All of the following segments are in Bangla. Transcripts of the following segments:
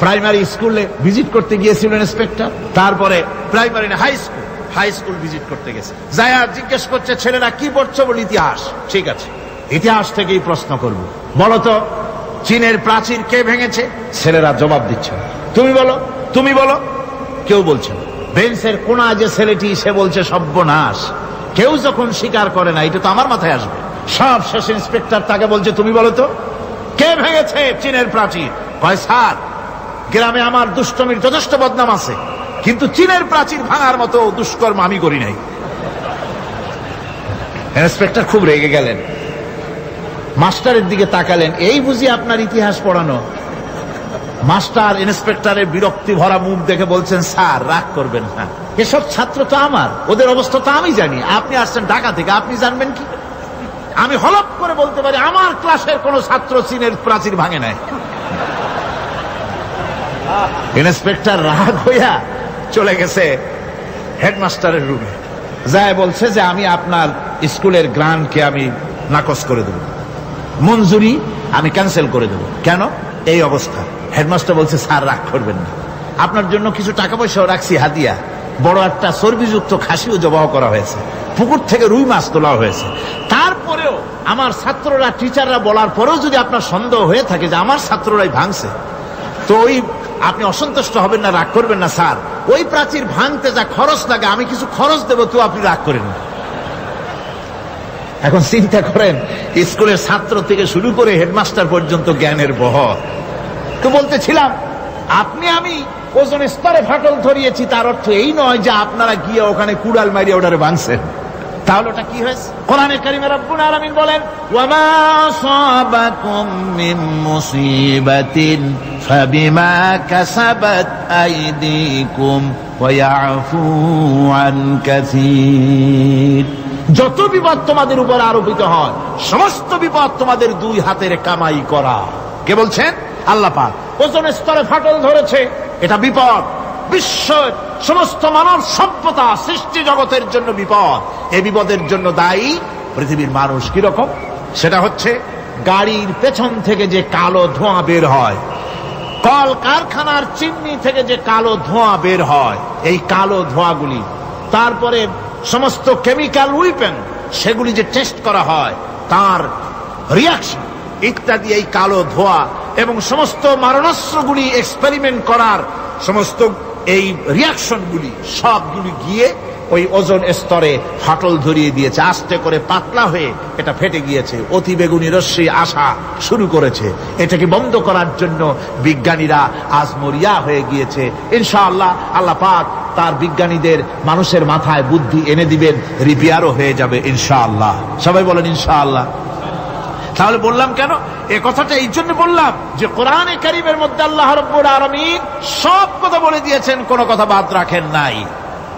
প্রাইমারি স্কুলে ভিজিট করতে গিয়েছিল ইন্সপেক্টর, তারপরে প্রাইমারি না হাই স্কুল ভিজিট করতে গেছে। যায়া জিজ্ঞেস করছে ছেলেরা কি পড়ছো? বলে ইতিহাস। ঠিক আছে, ইতিহাস থেকেই প্রশ্ন করব, বলতো চীনের প্রাচীর কে ভেঙেছে? ছেলেরা জবাব দিচ্ছে, তুমি বলো। কেউ বলছে না। বেঞ্চের কোনা যে ছেলেটি, সে বলছে সর্বনাশ, কেউ যখন স্বীকার করে না, এটা তো আমার মাথায় আসবে। সব শেষ ইন্সপেক্টর তাকে বলছে তুমি বলো তো কে ভেঙেছে চীনের প্রাচীর? কয় স্যার, গ্রামে আমার দুষ্টমির যথেষ্ট বদনাম আছে, কিন্তু চীনের প্রাচীর ভাঙার মতো দুষ্কর্ম আমি করি নাই। ইন্সপেক্টর খুব রেগে গেলেন, মাস্টারের দিকে তাকালেন, এই বুঝি আপনার ইতিহাস পড়ানো? মাস্টার ইন্সপেক্টরের বিরক্তি ভরা মুখ দেখে বলছেন, স্যার রাগ করবেন না, এসব ছাত্র তো আমার, ওদের অবস্থা তো আমি জানি, আপনি আসছেন ঢাকা থেকে, আপনি জানবেন কি? আমি হলপ করে বলতে পারি আমার ক্লাসের কোন ছাত্র চীনের প্রাচীর ভাঙে নাই। ইন্সপেক্টর রাগ হইয়া চলে গেছে হেডমাস্টারের রুমে, যায় বলছে যে আমি আপনার স্কুলের গ্রান্টকে আমি নাকচ করে দেব, মঞ্জুরি আমি ক্যান্সেল করে দেব। কেন? এই অবস্থা। হেডমাস্টার বলছে, স্যার রাগ করবেন না, আপনার জন্য কিছু টাকা পয়সাও রাখছি হাদিয়া, বড় একটা চর্বিযুক্ত খাসিও জবাহ করা হয়েছে, পুকুর থেকে রুই মাছ তোলা হয়েছে। তারপরেও আমার ছাত্ররা, টিচাররা বলার পরেও যদি আপনার সন্দেহ হয়ে থাকে যে আমার ছাত্ররাই ভাঙছে, তো ওই আপনি অসন্তুষ্ট হবেন না, রাগ করবেন না স্যার, ওই প্রাচীর ভাঙতে যা খরচ লাগে আমি কিছু খরচ দেবো, কেউ আপনি রাগ করেন না। এখন চিন্তা করেন, স্কুলের ছাত্র থেকে শুরু করে হেডমাস্টার পর্যন্ত জ্ঞানের বহর। তো বলতেছিলাম, আমি ওজন স্তরে ফাটল ধরিয়েছি, তার অর্থ এই নয় যে আপনারা গিয়ে ওখানে কুড়াল মারিয়ে ওটারে ভাঙছেন। তাহলে ওটা কি হয়েছে? কোরআনে কারিমে রব্বুল আলামিন বলেন, ওয়ামা আসাবাকুম মিন মুসিবাতিন ফাবিমা কাসাবাত আইদিকুম ওয়া ইয়াফু আন কাসীর। যত বিপদ তোমাদের উপর আরোপিত হয়, সমস্ত বিপদ তোমাদের দুই হাতের কামাই করা। কে বলছেন? আল্লাহ পাক। ওজন স্তরে ফাটল ধরেছে, এটা বিপদ, বিশ্বের সমস্ত মানব সভ্যতা সৃষ্টি জগতের জন্য বিপদ। এই বিপদের জন্য দায়ী পৃথিবীর মানুষ। কিরকম? সেটা হচ্ছে গাড়ির পেছন থেকে যে কালো ধোঁয়া বের হয়, কল কারখানার চিমনি থেকে যে কালো ধোঁয়া বের হয়, এই কালো ধোঁয়াগুলি, তারপরে সমস্ত কেমিক্যাল উইপেন সেগুলি যে টেস্ট করা হয়, তার রিয়াকশন ইত্যাদি, এই কালো ধোঁয়া এবং সমস্ত মারণাস্ত্রগুলি এক্সপেরিমেন্ট করার সমস্ত এই রিয়াকশনগুলি সবগুলি গিয়ে ওই ওজন স্তরে ফাটল ধরিয়ে দিয়েছে। আস্তে করে পাতলা হয়ে এটা ফেটে গিয়েছে, অতি বেগুনি রশ্মি আসা শুরু করেছে। এটাকে বন্ধ করার জন্য বিজ্ঞানীরা আজ মরিয়া হয়ে গিয়েছে। ইনশাআল্লাহ আল্লাহ পাক তার বিজ্ঞানীদের মানুষের মাথায় বুদ্ধি এনে দিবেন, রিপেয়ারও হয়ে যাবে ইনশাআল্লাহ। সবাই বলেন ইনশাআল্লাহ। তাহলে বললাম কেন এ কথাটা? এই জন্য বললাম যে কোরআনে কারীমের মধ্যে আল্লাহ রাব্বুল আলামিন সব কথা বলে দিয়েছেন, কোনো কথা বাদ রাখেন নাই।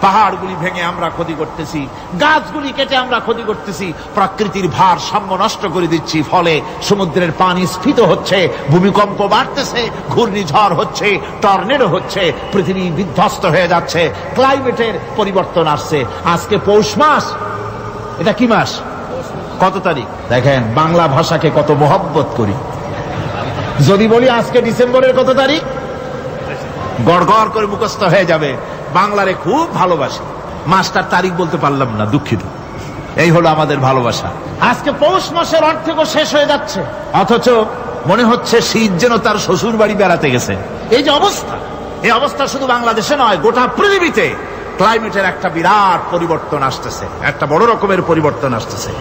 পাহাড়গুলি ভেঙে আমরা ক্ষতি করতেছি, গাছগুলি কেটে আমরা ক্ষতি করতেছি, প্রকৃতির ভারসাম্য নষ্ট করে দিচ্ছি, ফলে সমুদ্রের পানি স্ফীত হচ্ছে, ভূমিকম্প বাড়তেছে, ঘূর্ণিঝড় হচ্ছে, টর্নেডো হচ্ছে, পৃথিবী বিধ্বস্ত হয়ে যাচ্ছে, ক্লাইমেটের পরিবর্তন আসছে। আজকে পৌষ মাস, এটা কি মাস? কত তারিখ? দেখেন বাংলা ভাষাকে কত মহব্বত করি। যদি বলি আজকে ডিসেম্বরের কত তারিখ, গড় গড় করে মুখস্থ হয়ে যাবে। বাংলারে খুব ভালোবাসি, মাসটার তারিখ বলতে পারলাম না, দুঃখিত। এই হলো আমাদের ভালোবাসা। আজকে পৌষ মাসের অর্ধেকও শেষ হয়ে যাচ্ছে, অথচ মনে হচ্ছে শীত যেন তার শ্বশুর বাড়ি বেড়াতে গেছে। এই যে অবস্থা, এই অবস্থা শুধু বাংলাদেশে নয়, গোটা পৃথিবীতে ক্লাইমেটের একটা বিরাট পরিবর্তন আসতেছে, একটা বড় রকমের পরিবর্তন আসতেছে।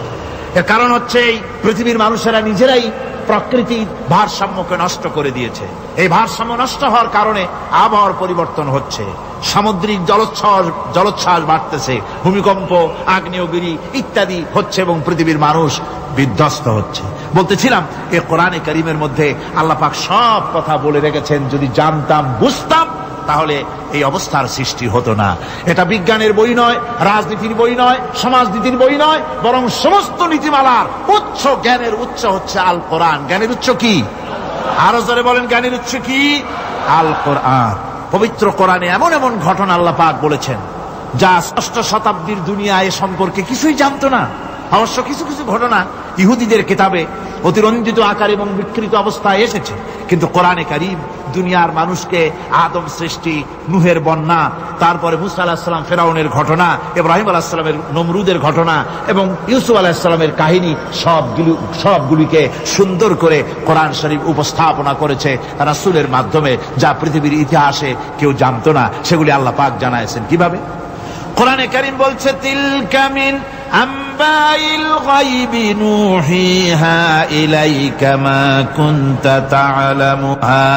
এর কারণ হচ্ছে এই পৃথিবীর মানুষেরা নিজেরাই প্রকৃতির ভারসাম্যকে নষ্ট করে দিয়েছে। এই ভারসাম্য নষ্ট হওয়ার কারণে আবহাওয়ার পরিবর্তন হচ্ছে, সামুদ্রিক জলোচ্ছ্বাস বাড়তেছে, ভূমিকম্প, আগ্নেয়গিরি ইত্যাদি হচ্ছে এবং পৃথিবীর মানুষ বিধ্বস্ত হচ্ছে। বলতেছিলাম এই কোরআনে কারীমের মধ্যে আল্লাহ পাক সব কথা বলে রেখেছেন। যদি জানতাম, বুঝতাম, তাহলে এই অবস্থার সৃষ্টি হতো না। এটা বিজ্ঞানের বই নয়, রাজনীতির বই নয়, সমাজনীতির বই নয়, বরং সমস্ত নীতিমালার উচ্চ, জ্ঞানের উচ্চ হচ্ছে আল কোরআন। জ্ঞানের উচ্চ কি? আরো জোরে বলেন, জ্ঞানের উচ্চ কি? আল কোরআন। পবিত্র কোরআনে এমন এমন ঘটনা আল্লাহ পাক বলেছেন যা ষষ্ঠ শতাব্দীর দুনিয়া এ সম্পর্কে কিছুই জানতো না। অবশ্য কিছু কিছু ঘটনা ইহুদিদের কিতাবে অতিরঞ্জিত আকার এবং বিকৃত অবস্থায় এসেছে, কিন্তু কোরআনে কারীম দুনিয়ার মানুষকে আদম সৃষ্টি, নূহের বন্যা, তারপরে মুসা আলাইহিস সালাম ফেরাউনের ঘটনা, ইব্রাহিম আলাইহিস সালামের নমরুদের ঘটনা এবং ইউসুফ আলাইহিস সালামের কাহিনী সবগুলিকে সুন্দর করে কোরআন শরীফ উপস্থাপনা করেছে রাসূলের মাধ্যমে, যা পৃথিবীর ইতিহাসে কেউ জানতো না। সেগুলি আল্লাহ পাক জানাইছেন কিভাবে? কোরআনে কারীম বলছে, তিলকা মিন আম্বাইল গায়বি নূহিহা ইলাইকা মা কুনতা তা'লামুহা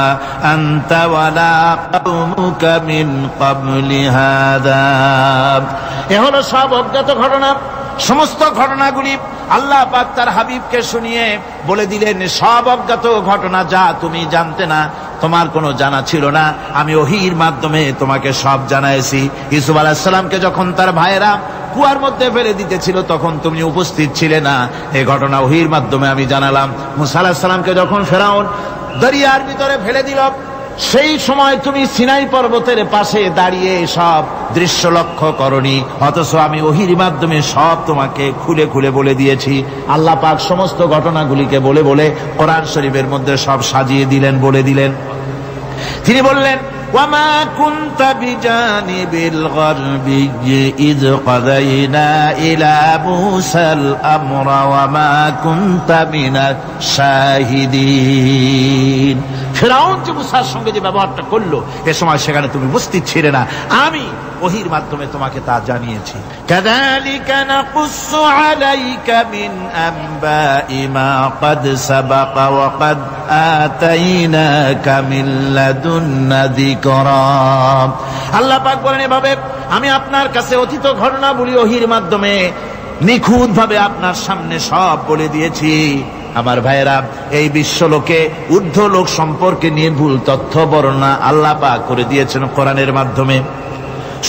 আনতা ওয়ালা কওমুকা মিন ক্বাবলি হাযা। এ হলো সব অজ্ঞাত ঘটনা। সমস্ত ঘটনাগুলি আল্লাহ পাক তার হাবিবকে শুনিয়ে বলে দিলেন, সব অজ্ঞাত ঘটনা যা তুমি জানতে না, তোমার কোনো জানা ছিল না, আমি ওহীর মাধ্যমে তোমাকে সব জানাইছি। ইউসুফ আলাইহিস সালামকে যখন তার ভাইয়েরা কুয়ার মধ্যে ফেলে দিতেছিল তখন তুমি উপস্থিত ছিলে না, এই ঘটনা ওহীর মাধ্যমে আমি জানালাম। মুসা আলাইহিস সালামকে যখন ফেরাউন দরিয়ার ভিতরে ফেলে দিল, সেই সময় তুমি সিনাই পর্বতের পাশে দাঁড়িয়ে সব দৃশ্য লক্ষ্য করনি, অথচ আমি ওহীর মাধ্যমে সব তোমাকে খুলে খুলে বলে দিয়েছি। আল্লাহ পাক সমস্ত ঘটনাগুলিকে বলে বলে কোরআন শরীফের মধ্যে সব সাজিয়ে দিলেন, বলে দিলেন। তিনি বললেন, ওয়ামা কুনতা বিজানিবিল গারবিয়্যি ইয কাযাইনা ইলা মূসাল আমরা ওয়ামা কুনতা মিনাশ শাহিদিন। ফিরআউন যে মুসার সঙ্গে যে ব্যবহারটা করলো, এ সময় সেখানে তুমি উপস্থিত ছিলে না, আমি ওহীর মাধ্যমে তোমাকে তা জানিয়েছি। কাযালিকা নাকুসসু আলাইকা মিন আমবাই মা ক্বাদ সাবাকা ওয়া ক্বাদ আতাইনাকা মিন লাদুন্না যিকরা। আল্লাহ পাক বলেন, এভাবে আমি আপনার কাছে অতীত ঘটনাবলী ওহীর মাধ্যমে নিখুঁতভাবে আপনার সামনে সব বলে দিয়েছি। আমার ভাইয়েরা, এই বিশ্বলোকে ঊর্ধ্ব লোক সম্পর্কে নির্ভুল তথ্য বর্ণনা আল্লাহ পাক করে দিয়েছেন কোরআনের মাধ্যমে।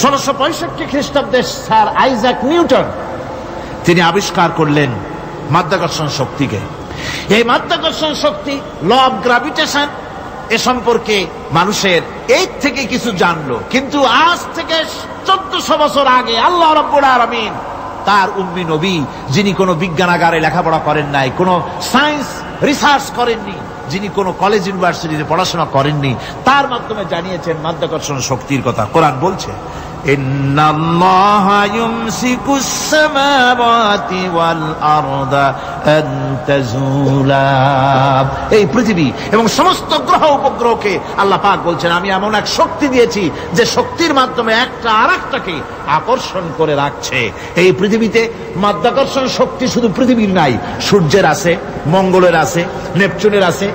1665 খ্রিস্টাব্দে স্যার আইজাক নিউটন তিনি আবিষ্কার করলেন মাধ্যাকর্ষণ শক্তিকে। এই মাধ্যাকর্ষণ শক্তি, ল অফ গ্রাভিটেশন, এ সম্পর্কে মানুষের এই থেকে কিছু জানলো, কিন্তু আজ থেকে 1400 বছর আগে আল্লাহ রাব্বুল আলামিন তার উম্মি নবী, যিনি কোনো বিজ্ঞানাগারে লেখাপড়া করেন নাই, কোনো সায়েন্স রিসার্চ করেননি, যিনি কোনো কলেজ ইউনিভার্সিটিতে পড়াশোনা করেননি, তার মাধ্যমে জানিয়েছেন মাধ্যাকর্ষণ শক্তির কথা। কোরআন বলছে, ইন্নাল্লাহা ইউমসিকুস সামাওয়াতি ওয়াল আরদা আন তাজুলা। এই পৃথিবী এবং সমস্ত গ্রহ উপগ্রহকে আল্লাহ পাক বলছেন, আমি এমন এক শক্তি দিয়েছি যে শক্তির মাধ্যমে একটা আরেকটাকে আকর্ষণ করে রাখছে। এই পৃথিবীতে মাধ্যাকর্ষণ শক্তি শুধু পৃথিবীর নাই, সূর্যের আছে, মঙ্গলের আছে, নেপচুনের আছে,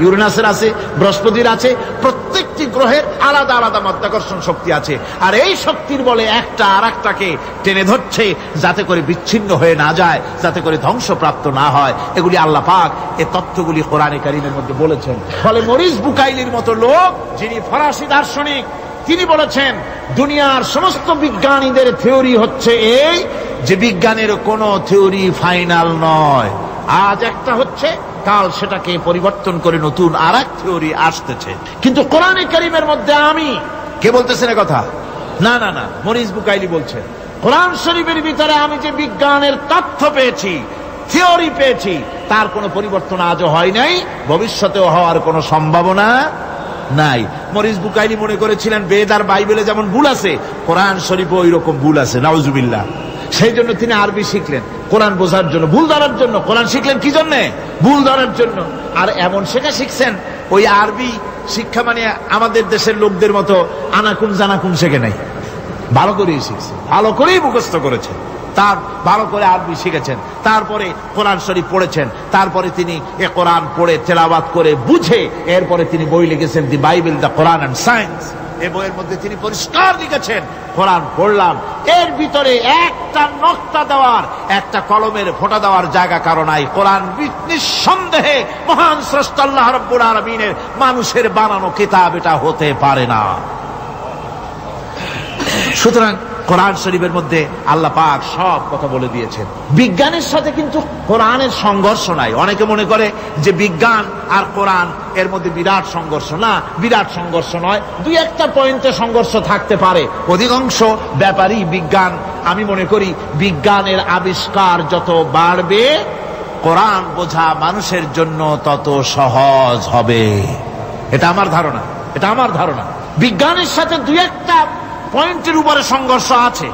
ইউরেনাসের আছে, বৃহস্পতির আছে। প্রত্যেকটি গ্রহের আলাদা আলাদা মাধ্যাকর্ষণ শক্তি আছে, আর এই শক্তির বলে একটা আরেকটাকে টেনে ধরছে যাতে করে বিচ্ছিন্ন হয়ে না যায়, যাতে করে ধ্বংসপ্রাপ্ত না হয়। এগুলি আল্লাহ পাক এই তথ্যগুলি কোরআনে কারীমের মধ্যে বলেছেন। ফলে মরিস বুকাইলির মতো লোক, যিনি ফরাসি দার্শনিক, তিনি বলেছেন দুনিয়ার সমস্ত বিজ্ঞানীদের থিওরি হচ্ছে এই যে বিজ্ঞানের কোনো থিওরি ফাইনাল নয়। আজ একটা হচ্ছে, কাল সেটাকে পরিবর্তন করে নতুন আরেক থিওরি আসতেছে। কিন্তু কোরআনে কারীমের মধ্যে আমি, কে বলতেছেন এ কথা? না না না, মরিস বুকাইলি বলছেন, কোরআন শরীফের ভিতরে আমি যে বিজ্ঞানের তথ্য পেয়েছি, থিওরি পেয়েছি, তার কোনো পরিবর্তন আজও হয় নাই, ভবিষ্যতেও হওয়ার কোনো সম্ভাবনা নাই। মরিস বুকাইলি মনে করেছিলেন বেদ আর বাইবেলে যেমন ভুল আছে, কোরআন শরীফে ওই রকম ভুল আছে, নাউজুবিল্লাহ। সেই জন্য তিনি আরবি শিখলেন কোরআন বোঝার জন্য, ভুল ধরার জন্য। কোরআন শিখলেন কি জন্যে? ভুল ধরার জন্য। আর এমন শেখা শিখছেন, ওই আরবি শিক্ষা মানে আমাদের দেশের লোকদের মতো আনাকুন জানাকুন শেখে নাই, ভালো করেই শিখছে, ভালো করেই মুখস্থ করেছেন, তার ভালো করে আরবি শিখেছেন, তারপরে কোরআন শরীফ পড়েছেন, তারপরে তিনি এ কোরআন পড়ে তেলাওয়াত করে বুঝে এরপরে তিনি বই লিখেছেন দি Bible, the Quran and science. এই বইয়ের মধ্যে তিনি পরিষ্কার লিখেছেন, কোরআন পড়লাম, এর ভিতরে একটা নকতা দেওয়ার, একটা কলমের ফোঁটা দেওয়ার জায়গা কারো নাই। কোরআন নিঃসন্দেহে মহান স্রষ্টা আল্লাহ রাব্বুল আলামিনের মানুষের বানানো কিতাব, এটা হতে পারে না। সুতরাং কোরআন শরীফের মধ্যে আল্লাহ পাক সব কথা বলে দিয়েছেন। বিজ্ঞানের সাথে কিন্তু কোরআনের সংঘর্ষ নাই। অনেকে মনে করে যে বিজ্ঞান আর কোরআন এর মধ্যে বিরাট সংঘর্ষ। না, বিরাট সংঘর্ষ নয়, দুই একটা পয়েন্টে সংঘর্ষ থাকতে পারে। অধিকাংশ ব্যাপারই বিজ্ঞান, আমি মনে করি বিজ্ঞানের আবিষ্কার যত বাড়বে কোরআন বোঝা মানুষের জন্য তত সহজ হবে। এটা আমার ধারণা, এটা আমার ধারণা। বিজ্ঞানের সাথে দুই একটা পয়েন্টের উপরে সংঘর্ষ আছে,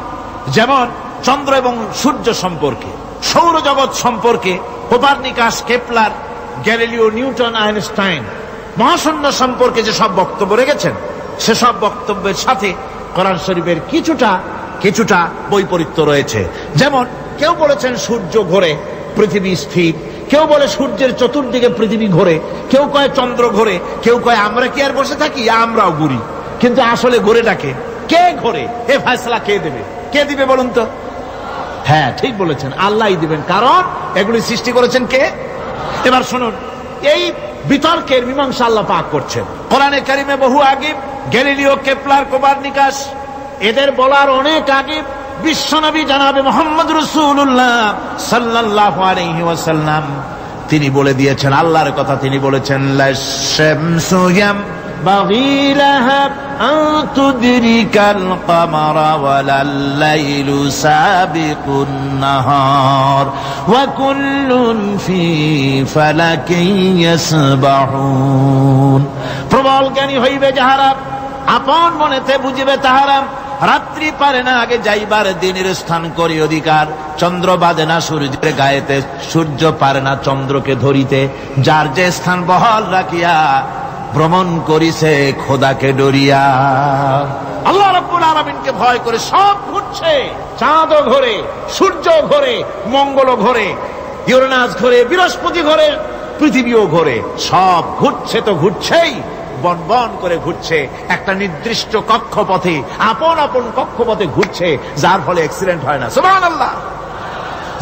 যেমন চন্দ্র এবং সূর্য সম্পর্কে, সৌরজগৎ সম্পর্কে Copernicus, Kepler, Galileo, Newton, Einstein মহাশূন্য সম্পর্কে যে সব বক্তব্য রেখেছেন, সেসব বক্তব্যের সাথে কোরআন শরীফের কিছুটা বৈপরীত্য রয়েছে। যেমন কেউ বলেছেন সূর্য ঘোরে, পৃথিবী স্থির, কেউ বলে সূর্যের চতুর্দিকে পৃথিবী ঘোরে, কেউ কয় চন্দ্র ঘোরে, কেউ কয় আমরা কি আর বসে থাকি, আমরাও ঘুরি। কিন্তু আসলে ঘোরেটাকে কে ঘোরে, এ ফয়সালা কে দেবে? কে দিবে বলুন তো? হ্যাঁ, ঠিক বলেছেন, আল্লাহই দিবেন, কারণ এগুলি সৃষ্টি করেছেন কে? এবার শুনুন, এই বিতর্কের মীমাংসা আল্লাহ পাক করছেন কোরআনে কারিমে বহু আগে। গ্যালিলিও, কেপলার, কোপারনিকাস এদের বলার অনেক আগে বিশ্বনবী জনাবে মুহাম্মদ রাসূলুল্লাহ সাল্লাল্লাহু আলাইহি ওয়াসাল্লাম তিনি বলে দিয়েছেন, আল্লাহর কথা তিনি বলেছেন, লাশ-শামসু ইয়ানবাগী লাহা আন তুদরিকাল কামারা ওয়ালাল লাইলু সাবিকুন নাহার ওয়া কুল্লুন ফি ফালাকিন ইয়াসবাহুন। প্রবল জ্ঞানী হইবে যাহারা, আপন মনেতে বুঝিবে তাহারা, রাত্রি পারে না আগে যাইবার দিনের স্থান করি অধিকার, চন্দ্র বাঁধে না সূর্যের গায়েতে, সূর্য পারে না চন্দ্রকে ধরিতে, যার যে স্থান বহাল রাখিয়া ভ্রমণ করিছে খোদাকে ডরিয়া। আল্লাহ রাব্বুল আলামিনকে ভয় করে সব ঘুরছে, চাঁদও ঘোরে, সূর্য ঘোরে, মঙ্গল ঘোরে, ইউরেনাস ঘোরে, বৃহস্পতি ঘোরে, পৃথিবীও ঘোরে, সব ঘুরছে তো ঘুরছেই, বন করে ঘুরছে একটা নির্দিষ্ট কক্ষপথে, আপন আপন কক্ষপথে ঘুরছে, যার ফলে অ্যাক্সিডেন্ট হয় না। সুবহানাল্লাহ,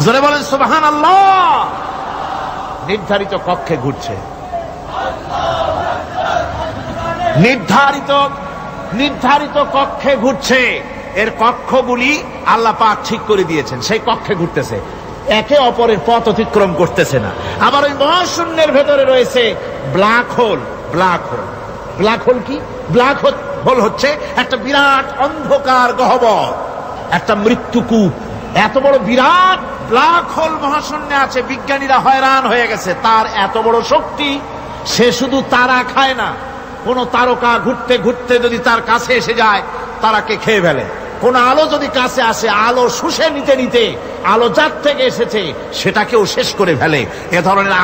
জোরে বলেন সুবহানাল্লাহ। নির্ধারিত কক্ষে ঘুরছে, নির্ধারিত কক্ষে ঘুরছে। এর কক্ষগুলি আল্লাহ পাক ঠিক করে দিয়েছেন, সেই কক্ষে ঘুরতেছে, একে অপরের পথ অতিক্রম করতেছে না। আবার ওই মহাশূন্যের ভেতরে রয়েছে ব্ল্যাক হোল। ব্ল্যাক হোল কি? ব্ল্যাক হোল হচ্ছে একটা বিরাট অন্ধকার গহ্বর, একটা মৃত্যুকূপ। এত বড় বিরাট ব্ল্যাক হোল মহাশূন্যে আছে, বিজ্ঞানীরা হয়রান হয়ে গেছে। তার এত বড় শক্তি, সে শুধু তারা খায় না, কোন তারকা ঘুরতে ঘুরতে যদি তার কাছে এসে যায় তারাকে খেয়ে ফেলে। কোন আলো যদি কাছে আসে, আলো শুষে নিতে নিতে আলো যার থেকে এসেছে সেটাকেও শেষ করে ফেলে। এ ধরনের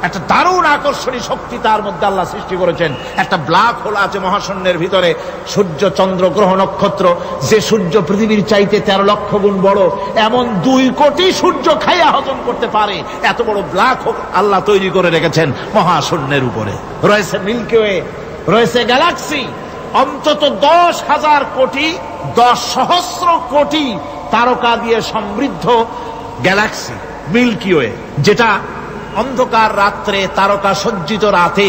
একটা দারুণ আকর্ষণীয় শক্তি তার মধ্যে আল্লাহ সৃষ্টি করেছেন। একটা ব্ল্যাক হোল আছে মহাশূন্যের ভিতরে। সূর্য, চন্দ্র, গ্রহ, নক্ষত্র, যে সূর্য পৃথিবীর চাইতে 13 লক্ষ গুণ বড়, এমন 2 কোটি সূর্য খাইয়া হজম করতে পারে এত বড় ব্ল্যাক হোল আল্লাহ তৈরি করে রেখেছেন মহাশূন্যের উপরে। রয়েছে মিল্কি ওয়ে, রয়েছে গ্যালাক্সি, অন্তত 10,000 কোটি, 10 সহস্র কোটি তারকা দিয়ে সমৃদ্ধ গ্যালাক্সি মিল্কি ওয়ে, যেটা অন্ধকার রাত্রে, তারকা সজ্জিত রাতে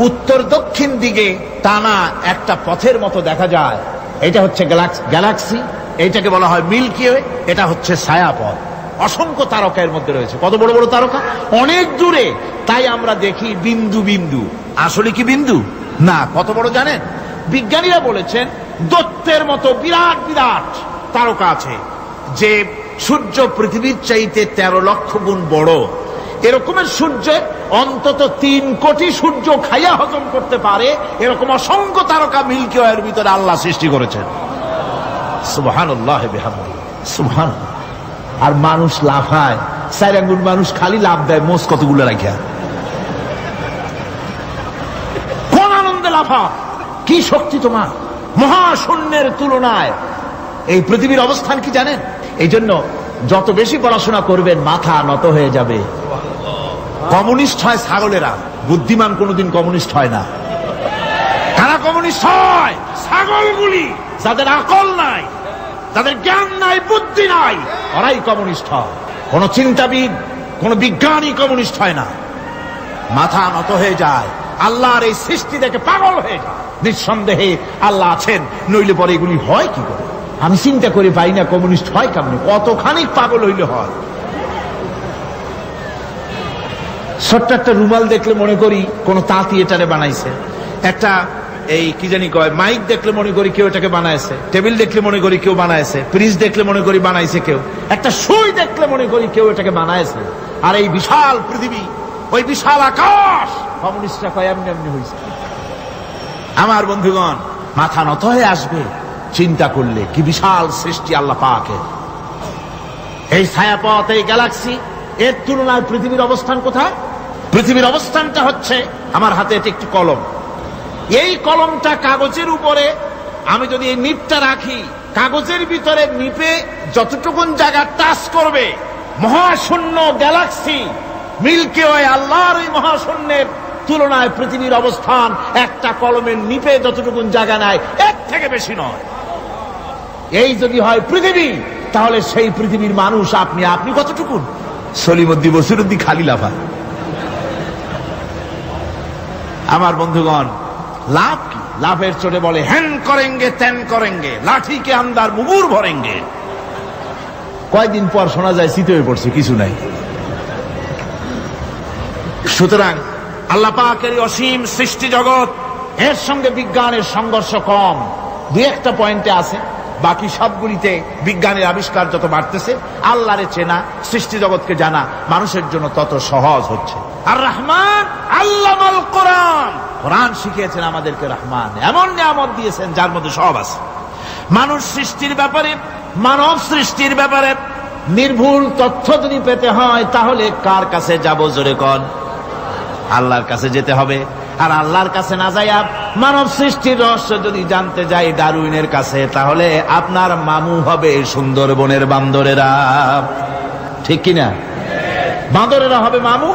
উত্তর দক্ষিণ দিকে টানা একটা পথের মতো দেখা যায়। এটা হচ্ছে গ্যালাক্সি, এইটাকে বলা হয় মিল্কি ওয়ে। এটা হচ্ছে ছায়াপথ। অসংখ্য তারকা এর মধ্যে রয়েছে। কত বড় বড় তারকা, অনেক দূরে। তাই আমরা দেখি বিন্দু বিন্দু, আসলে কি বিন্দু না। কত বড় জানেন? বিজ্ঞানীরা বলেছেন দৈত্যের মতো বিরাট বিরাট তারকা আছে, যে সূর্য পৃথিবীর চাইতে 13 লক্ষ গুণ বড়। এরকমের সূর্য অন্তত 3 কোটি সূর্য খাইয়া হজম করতে পারে, এরকম অসংখ্য তারকা মিল্কি ওয়ের ভিতরে আল্লাহ সৃষ্টি করেছেন। সুবহানাল্লাহ বিহামদিহি, সুবহানাল্লাহ। আর মানুষ লাফায়, 4 আঙ্গুল মানুষ খালি লাফ দেয়, মোষ কতগুলো রাখিয়া। কোন আনন্দে লাফা, কি শক্তি তোমার! মহাশূন্যের তুলনায় এই পৃথিবীর অবস্থান কি জানেন? এই জন্য যত বেশি পড়াশোনা করবেন মাথা নত হয়ে যাবে। কমিউনিস্ট হয় ছাগলেরা, বুদ্ধিমান কোনদিন কমিউনিস্ট হয় না। কারা কমিউনিস্ট হয়? ছাগলগুলি, যাদের আকল নাই, যাদের জ্ঞান নাই, বুদ্ধি নাই, ওরাই কমিউনিস্ট হয়। কোন চিন্তাবিদ, কোন বিজ্ঞানী কমিউনিস্ট হয় না। মাথা নত হয়ে যায়, আল্লাহর এই সৃষ্টি দেখে পাগল হয়ে যায়। নিঃসন্দেহে আল্লাহ আছেন, নইলে পরে এগুলি হয় কি করে? আমি চিন্তা করে পাই না কমিউনিস্ট হয় কেমনে, কতখানি পাগল হইলে হয়। ছোট্ট একটা রুমাল দেখলে মনে করি কোন তাঁতি এটারে বানাইছে, একটা এই কি জানি কয় মাইক দেখলে মনে করি কেউ এটাকে বানাইছে, টেবিল দেখলে মনে করি কেউ বানাইছে, ফ্রিজ দেখলে মনে করি বানাইছে কেউ, একটা সুই দেখলে মনে করি কেউ এটাকে বানাইছে। আর এই বিশাল পৃথিবী, ওই বিশাল আকাশ কমিউনিস্টরা কয় এমনি এমনি হয়েছে। আমার বন্ধুগণ, মাথা নত হয়ে আসবে চিন্তা করলে কি বিশাল সৃষ্টি আল্লাহ পাকের। এই ছায়াপথ, এই গ্যালাক্সি, এর তুলনায় পৃথিবীর অবস্থান কোথায়? পৃথিবীর অবস্থানটা হচ্ছে আমার হাতে এটি একটি কলম। এই কলমটা কাগজের উপরে আমি যদি এই নিপটা রাখি, কাগজের ভিতরে নিপে যতটুকুন জায়গা টাচ করবে, মহাশূন্য গ্যালাক্সি মিল্কি ওয়ে আল্লাহর ওই মহাশূন্যের তুলনায় পৃথিবীর অবস্থান একটা কলমের নিপে যতটুকুন জায়গা নেয় এর থেকে বেশি নয়। এই যদি হয় পৃথিবী, তাহলে সেই পৃথিবীর মানুষ আপনি কতটুকুন? সলিমুদ্দিন বসিরুদ্দিন খালি লাফা। আমার বন্ধুগণ, লাভ কি? লাভের চোটে বলে হ্যান করেঙ্গে ত্যান করেঙ্গে, লাঠিকে আন্দার মুগুর ভরেঙ্গে। কয়েকদিন পর শোনা যায় শীত হয়ে পড়ছে, কিছু নাই। সুতরাং আল্লাহ পাকের অসীম সৃষ্টি জগৎ, এর সঙ্গে বিজ্ঞানের সংঘর্ষ কম, দুই একটা পয়েন্টে আছে। বাকি সবগুলিতে বিজ্ঞানের আবিষ্কার যত বাড়তেছে, আল্লাহরে চেনা, সৃষ্টি জগৎকে জানা মানুষের জন্য তত সহজ হচ্ছে। আর রহমান আল্লামাল কোরআন, কোরআন শিখিয়েছেন আমাদেরকে। রহমান এমন নিয়ামত দিয়েছেন যার মধ্যে সব আছে। মানুষ সৃষ্টির ব্যাপারে, মানব সৃষ্টির ব্যাপারে নির্ভুল তথ্য যদি পেতে হয়, তাহলে কার কাছে যাব? জোরে কন। আল্লাহর কাছে যেতে হবে। আর আল্লাহর কাছে না যাইয়া মানব সৃষ্টির রহস্য যদি জানতে যাই ডারউইনের কাছে, তাহলে আপনার মামু হবে সুন্দরবনের বান্দরেরা। ঠিক কিনা? বান্দরেরা হবে মামু,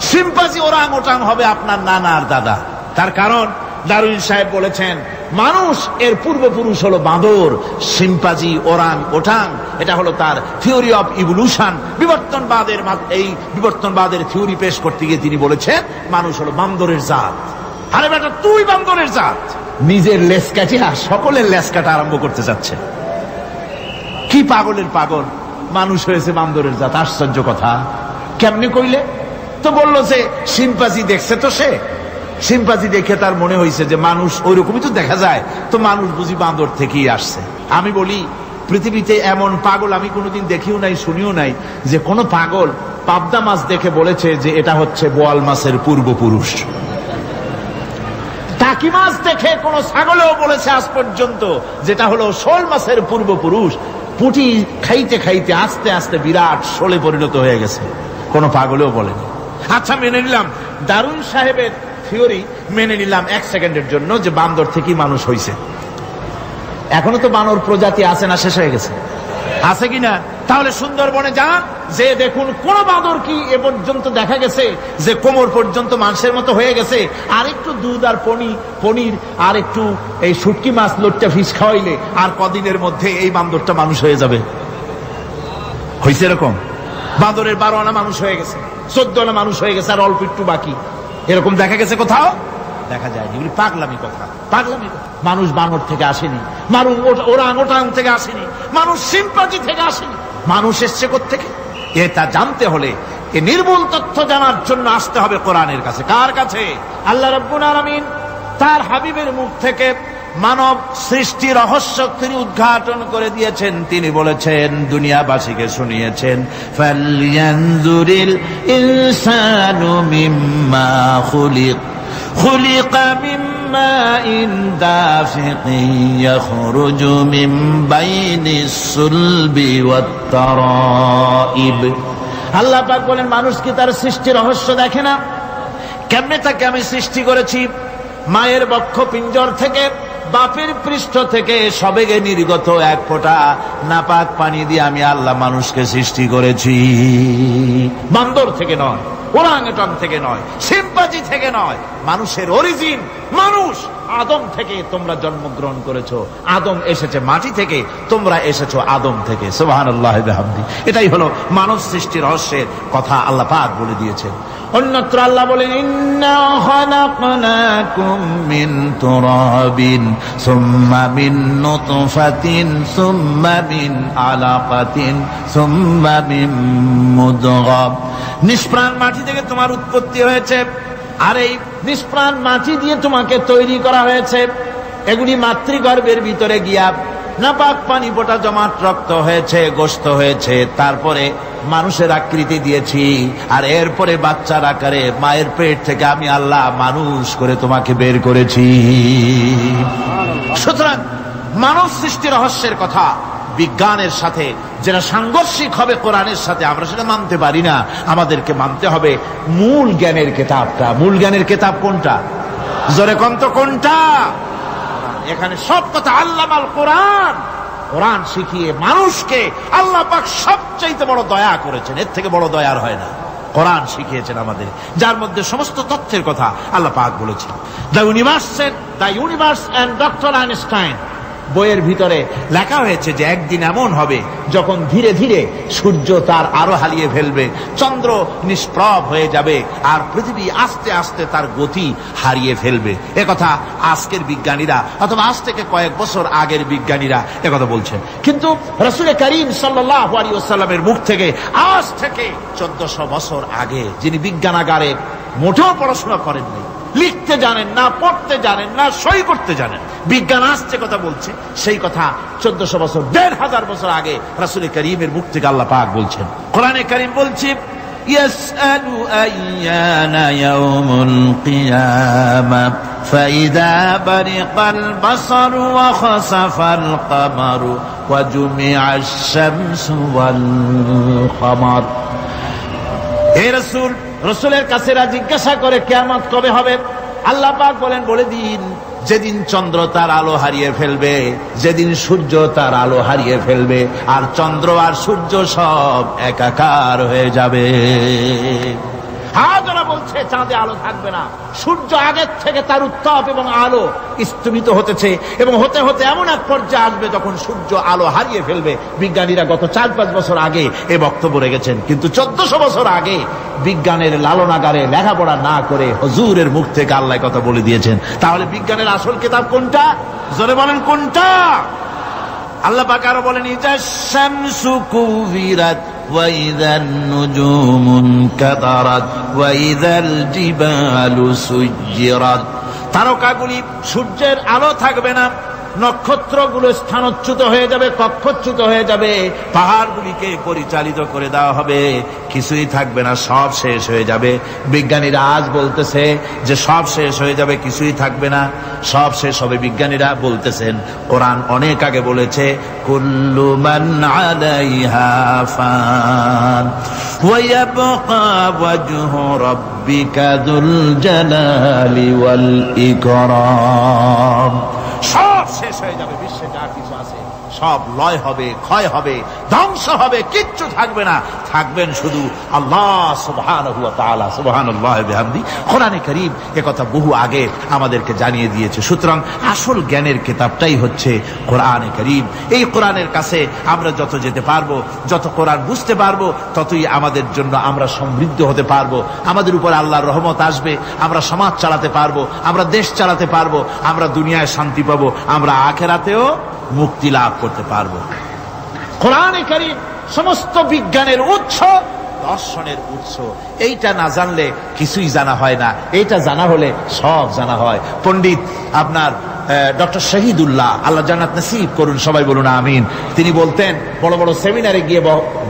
সিম্পাজি ওরাং ওটাং হবে আপনার নানা আর দাদা। তার কারণ ডারউইন সাহেব বলেছেন, মানুষ এর পূর্বপুরুষ হলো বাঁদর, সিম্পাজি ওরাং ওটাং, এটা হলো তার থিওরি অফ ইভলিউশন। এই বিবর্তনবাদের থিওরি পেশ করতে গিয়ে তিনি বলেছেন মানুষ হলো বান্দরের জাত। আরে বেটা, তুই বান্দরের জাত। নিজের লেজ কাটিয়া সকলের লেজ কাটা আরম্ভ করতে যাচ্ছে। কি পাগলের পাগল, মানুষ হয়েছে বান্দরের জাত। আশ্চর্য কথা। কেমনে কইলে? তো বললো যে সিম্পাজি দেখছে, তো সে সিম্পাজি দেখে তার মনে হয়েছে যে মানুষ ওইরকমই তো দেখা যায়, তো মানুষ বুঝি বান্দর থেকেই আসছে। আমি বলি, পৃথিবীতে এমন পাগল আমি কোনোদিন দেখিও নাই, শুনিও নাই যে কোন পাগল পাবদা মাছ দেখে বলেছে যে এটা হচ্ছে বোয়াল মাছের পূর্বপুরুষ। টাকি মাছ দেখে কোন ছাগলেও বলেছে আজ পর্যন্ত যেটা হলো শোল মাছের পূর্বপুরুষ। পুঁটি খাইতে খাইতে আস্তে আস্তে বিরাট শোলে পরিণত হয়ে গেছে, কোন পাগলেও বলেনি। আচ্ছা, মেনে নিলাম ডারউইন সাহেবের থিওরি, মেনে নিলাম এক সেকেন্ডের জন্য যে বান্দর থেকেই মানুষ হয়েছে। এখনো তো বানর প্রজাতি আছে না? শেষ হয়ে গেছে? আছে কিনা? তাহলে সুন্দরবনে যান, যে দেখুন কোন বাঁদর কি এ পর্যন্ত দেখা গেছে যে কোমর পর্যন্ত মানুষের মতো হয়ে গেছে। আর একটু দুধ আর পনির আর একটু এই শুটকি মাছ লোটটা ফিশ খাওয়াইলে আর কদিনের মধ্যে এই বান্দরটা মানুষ হয়ে যাবে। হয়েছে এরকম? বাঁদরের 12 আনা মানুষ হয়ে গেছে, 14 আনা মানুষ হয়ে গেছে, আর অল্প একটু বাকি। এরকম দেখা গেছে কোথাও? দেখা যায়নি। এগুলি পাগলামি কথা, পাগলামি কথা। মানুষ বানর থেকে আসেনি, মানুষ ওরাং ওটাং থেকে আসেনি, মানুষ সিম্পাজি থেকে আসেনি। মানুষ এসছে কোত্থেকে? এটা জানতে হলে, এ নির্ভুল তথ্য জানার জন্য আসতে হবে কোরআনের কাছে। কার কাছে? আল্লাহ রাব্বুল আলামিন তার হাবিবের মুখ থেকে মানব সৃষ্টি রহস্য তিনি উদ্ঘাটন করে দিয়েছেন। তিনি বলেছেন, দুনিয়াবাসীকে শুনিয়েছেন, ফালয়ানজুরিল ইনসানু মিম্মা খুলিকা মিন মাইন দাফিকিন ইয়াখরুজু মিন বাইনিস সুলবি ওয়াত তারাইব। আল্লাহ পাক বলেন, মানুষ কি তার সৃষ্টি রহস্য দেখে না? কেমনে তাকে আমি সৃষ্টি করেছি? মায়ের বক্ষ পিঞ্জর থেকে, বাপের পৃষ্ঠ থেকে সবেগে নির্গত এক ফোঁটা নাপাক পানি দিয়ে আমি আল্লাহ মানুষকে সৃষ্টি করেছি। বান্দর থেকে নয়, ওরাংওটাং থেকে নয়, সিম্পাজি থেকে নয়। মানুষের অরিজিন মানুষ, আদম থেকে তোমরা জন্মগ্রহণ করেছো, আদম এসেছে মাটি থেকে, তোমরা এসেছো আদম থেকে। সুবহানাল্লাহি ওয়া বিহামদিহি। এটাই হলো মানব সৃষ্টির রহস্যের কথা আল্লাহ পাক বলে দিয়েছেন। অন্যত্র আল্লাহ বলেন, ইন্না খালাকনাকুম মিন তুরাবিন সুম্মা মিন নুতফাতিন সুম্মা মিন আলাকাতিন সুম্মা মিন মুদগা। নিষ্প্রাণ মাটি থেকে তোমার উৎপত্তি হয়েছে, আর এই নিষ্প্রাণ মাটি দিয়ে তোমাকে তৈরি করা হয়েছে। এগুলি মাতৃগর্ভের ভিতরে গিয়া নাপাক পানি ফোঁটা জমাট রক্ত হয়েছে, গোশত হয়েছে, তারপরে মানুষের আকৃতি দিয়েছি, আর এরপরে বাচ্চার আকারে মায়ের পেট থেকে আমি আল্লাহ মানুষ করে তোমাকে বের করেছি। সুতরাং মানব সৃষ্টি রহস্যের কথা বিজ্ঞানের সাথে যেটা সাংঘর্ষিক হবে কোরআনের সাথে, আমরা সেটা মানতে পারি না। আমাদেরকে মানতে হবে মূল জ্ঞানের কেতাবটা। মূল জ্ঞানের কেতাব কোনটা? জোরে কন্ত কোনটা? এখানে সব কথা আল্লামাল কোরআন। কোরআন শিখিয়ে মানুষকে আল্লাহ পাক সবচাইতে বড় দয়া করেছেন, এর থেকে বড় দয়ার হয় না। কোরআন শিখিয়েছেন আমাদের, যার মধ্যে সমস্ত তথ্যের কথা আল্লাহ পাক বলেছেন। The universe and doctor Einstein বইয়ের ভিতরে লেখা হয়েছে যে একদিন এমন হবে যখন ধীরে ধীরে সূর্য তার আলো হারিয়ে ফেলবে, চন্দ্র নিষ্প্রভ হয়ে যাবে, আর পৃথিবী আস্তে আস্তে তার গতি হারিয়ে ফেলবে। একথা আজকের বিজ্ঞানীরা অথবা আজ থেকে কয়েক বছর আগের বিজ্ঞানীরা একথা বলছেন। কিন্তু রাসূল করিম সাল্লাল্লাহু আলাইহি ওয়াসাল্লামের মুখ থেকে আজ থেকে 1400 বছর আগে, যিনি বিজ্ঞানাগারে মোটেও পড়াশোনা করেননি, লিখতে জানেন না, পড়তে জানেন না, সই করতে জানেন, বিজ্ঞান আসছে কথা বলছে, সেই কথা 1400 বছর 1500 বছর আগে রাসূল করিমের মুখ থেকে আল্লাহ পাক বলছেন। কোরআনে কারীম বলছে, ইয়াসআলু আইয়ানা ইয়াউমুল কিয়ামা ফাইদা বারিকাল বাসারু ওয়া খাসাফাল কামারু ওয়া জুমিআশ শামসু ওয়াল কামার। হে রাসূল, রাসূলের কাছেরা জিজ্ঞাসা করে কিয়ামত কবে হবে? আল্লাহ পাক বলেন, বলে দিন যেদিন চন্দ্র তার আলো হারিয়ে ফেলবে, যেদিন সূর্য তার আলো হারিয়ে ফেলবে, আর চন্দ্র আর সূর্য সব একাকার হয়ে যাবে। হাজারা বলছে চাঁদে আলো থাকবে না, সূর্য আগের থেকে তার উত্তাপ এবং আলো স্তমিত হতেছে, এবং হতে হতে এমন এক পর্যায়ে আসবে যখন সূর্য আলো হারিয়ে ফেলবে। বিজ্ঞানীরা গত 4-5 বছর আগে এ বক্তব্য রেখেছেন, কিন্তু 1400 বছর আগে বিজ্ঞানের লালনাগারে লেখাপড়া না করে হুজুরের মুখ থেকে আল্লাহ কথা বলে দিয়েছেন। তাহলে বিজ্ঞানের আসল কিতাব কোনটা? জোরে বলেন কোনটা? আল্লাহ পাক আরো বলেন, ইজা শামসু কুবিরাত ওয়া ইযান নুজুমু কাদারাত ওয়া ইযাল জিবালু সুজ্জিরাত। তারকাগুলি, সূর্যের আলো থাকবে না, নক্ষত্রগুলো স্থানচ্যুত হয়ে যাবে, কক্ষচ্যুত হয়ে যাবে, পাহাড়গুলিকে পরিচালিত করে দেওয়া হবে, কিছুই থাকবে না, সব শেষ হয়ে যাবে। বিজ্ঞানীরা আজ বলতেছে যে সব শেষ হয়ে যাবে, কিছুই থাকবে না, সব শেষ হবে। বিজ্ঞানীরা বলতেছেন, কোরআন অনেক আগে বলেছে, কুল্লু মান আলাইহা ফান ওয়া ইয়াবকা ওয়াজহু রাব্বিকা যুল জালালি ওয়াল ইকরাম। সব শেষ হয়ে যাবে, বিশ্বে যা কিছু আছে সব লয় হবে, ক্ষয় হবে, ধ্বংস হবে, কিচ্ছু থাকবে না, থাকবেন শুধু আল্লাহ সুবহানাহু ওয়া তাআলা। সুবহানাল্লাহি ওয়া বিহামদিহি। কোরআনে কারীম একথা বহু আগে আমাদেরকে জানিয়ে দিয়েছে। সুতরাং আসল জ্ঞানের কিতাবটাই হচ্ছে কোরআনে কারীম। এই কোরআনের কাছে আমরা যত যেতে পারবো, যত কোরআন বুঝতে পারবো, ততই আমাদের জন্য আমরা সমৃদ্ধ হতে পারবো, আমাদের উপর আল্লাহর রহমত আসবে, আমরা সমাজ চালাতে পারবো, আমরা দেশ চালাতে পারবো, আমরা দুনিয়ায় শান্তি পাবো, আমরা আখিরাতেও মুক্তি লাভ করতে পারবো। কোরআনে কারীম সমস্ত বিজ্ঞানের উৎস, দর্শনের উৎস। এইটা না জানলে কিছুই জানা হয় না, এইটা জানা হলে সব জানা হয়। পণ্ডিত আপনার ডক্টর শহীদুল্লাহ, আল্লাহ জান্নাত নসিব করুন, সবাই বলুন আমিন। তিনি বলতেন, বড় বড় সেমিনারে গিয়ে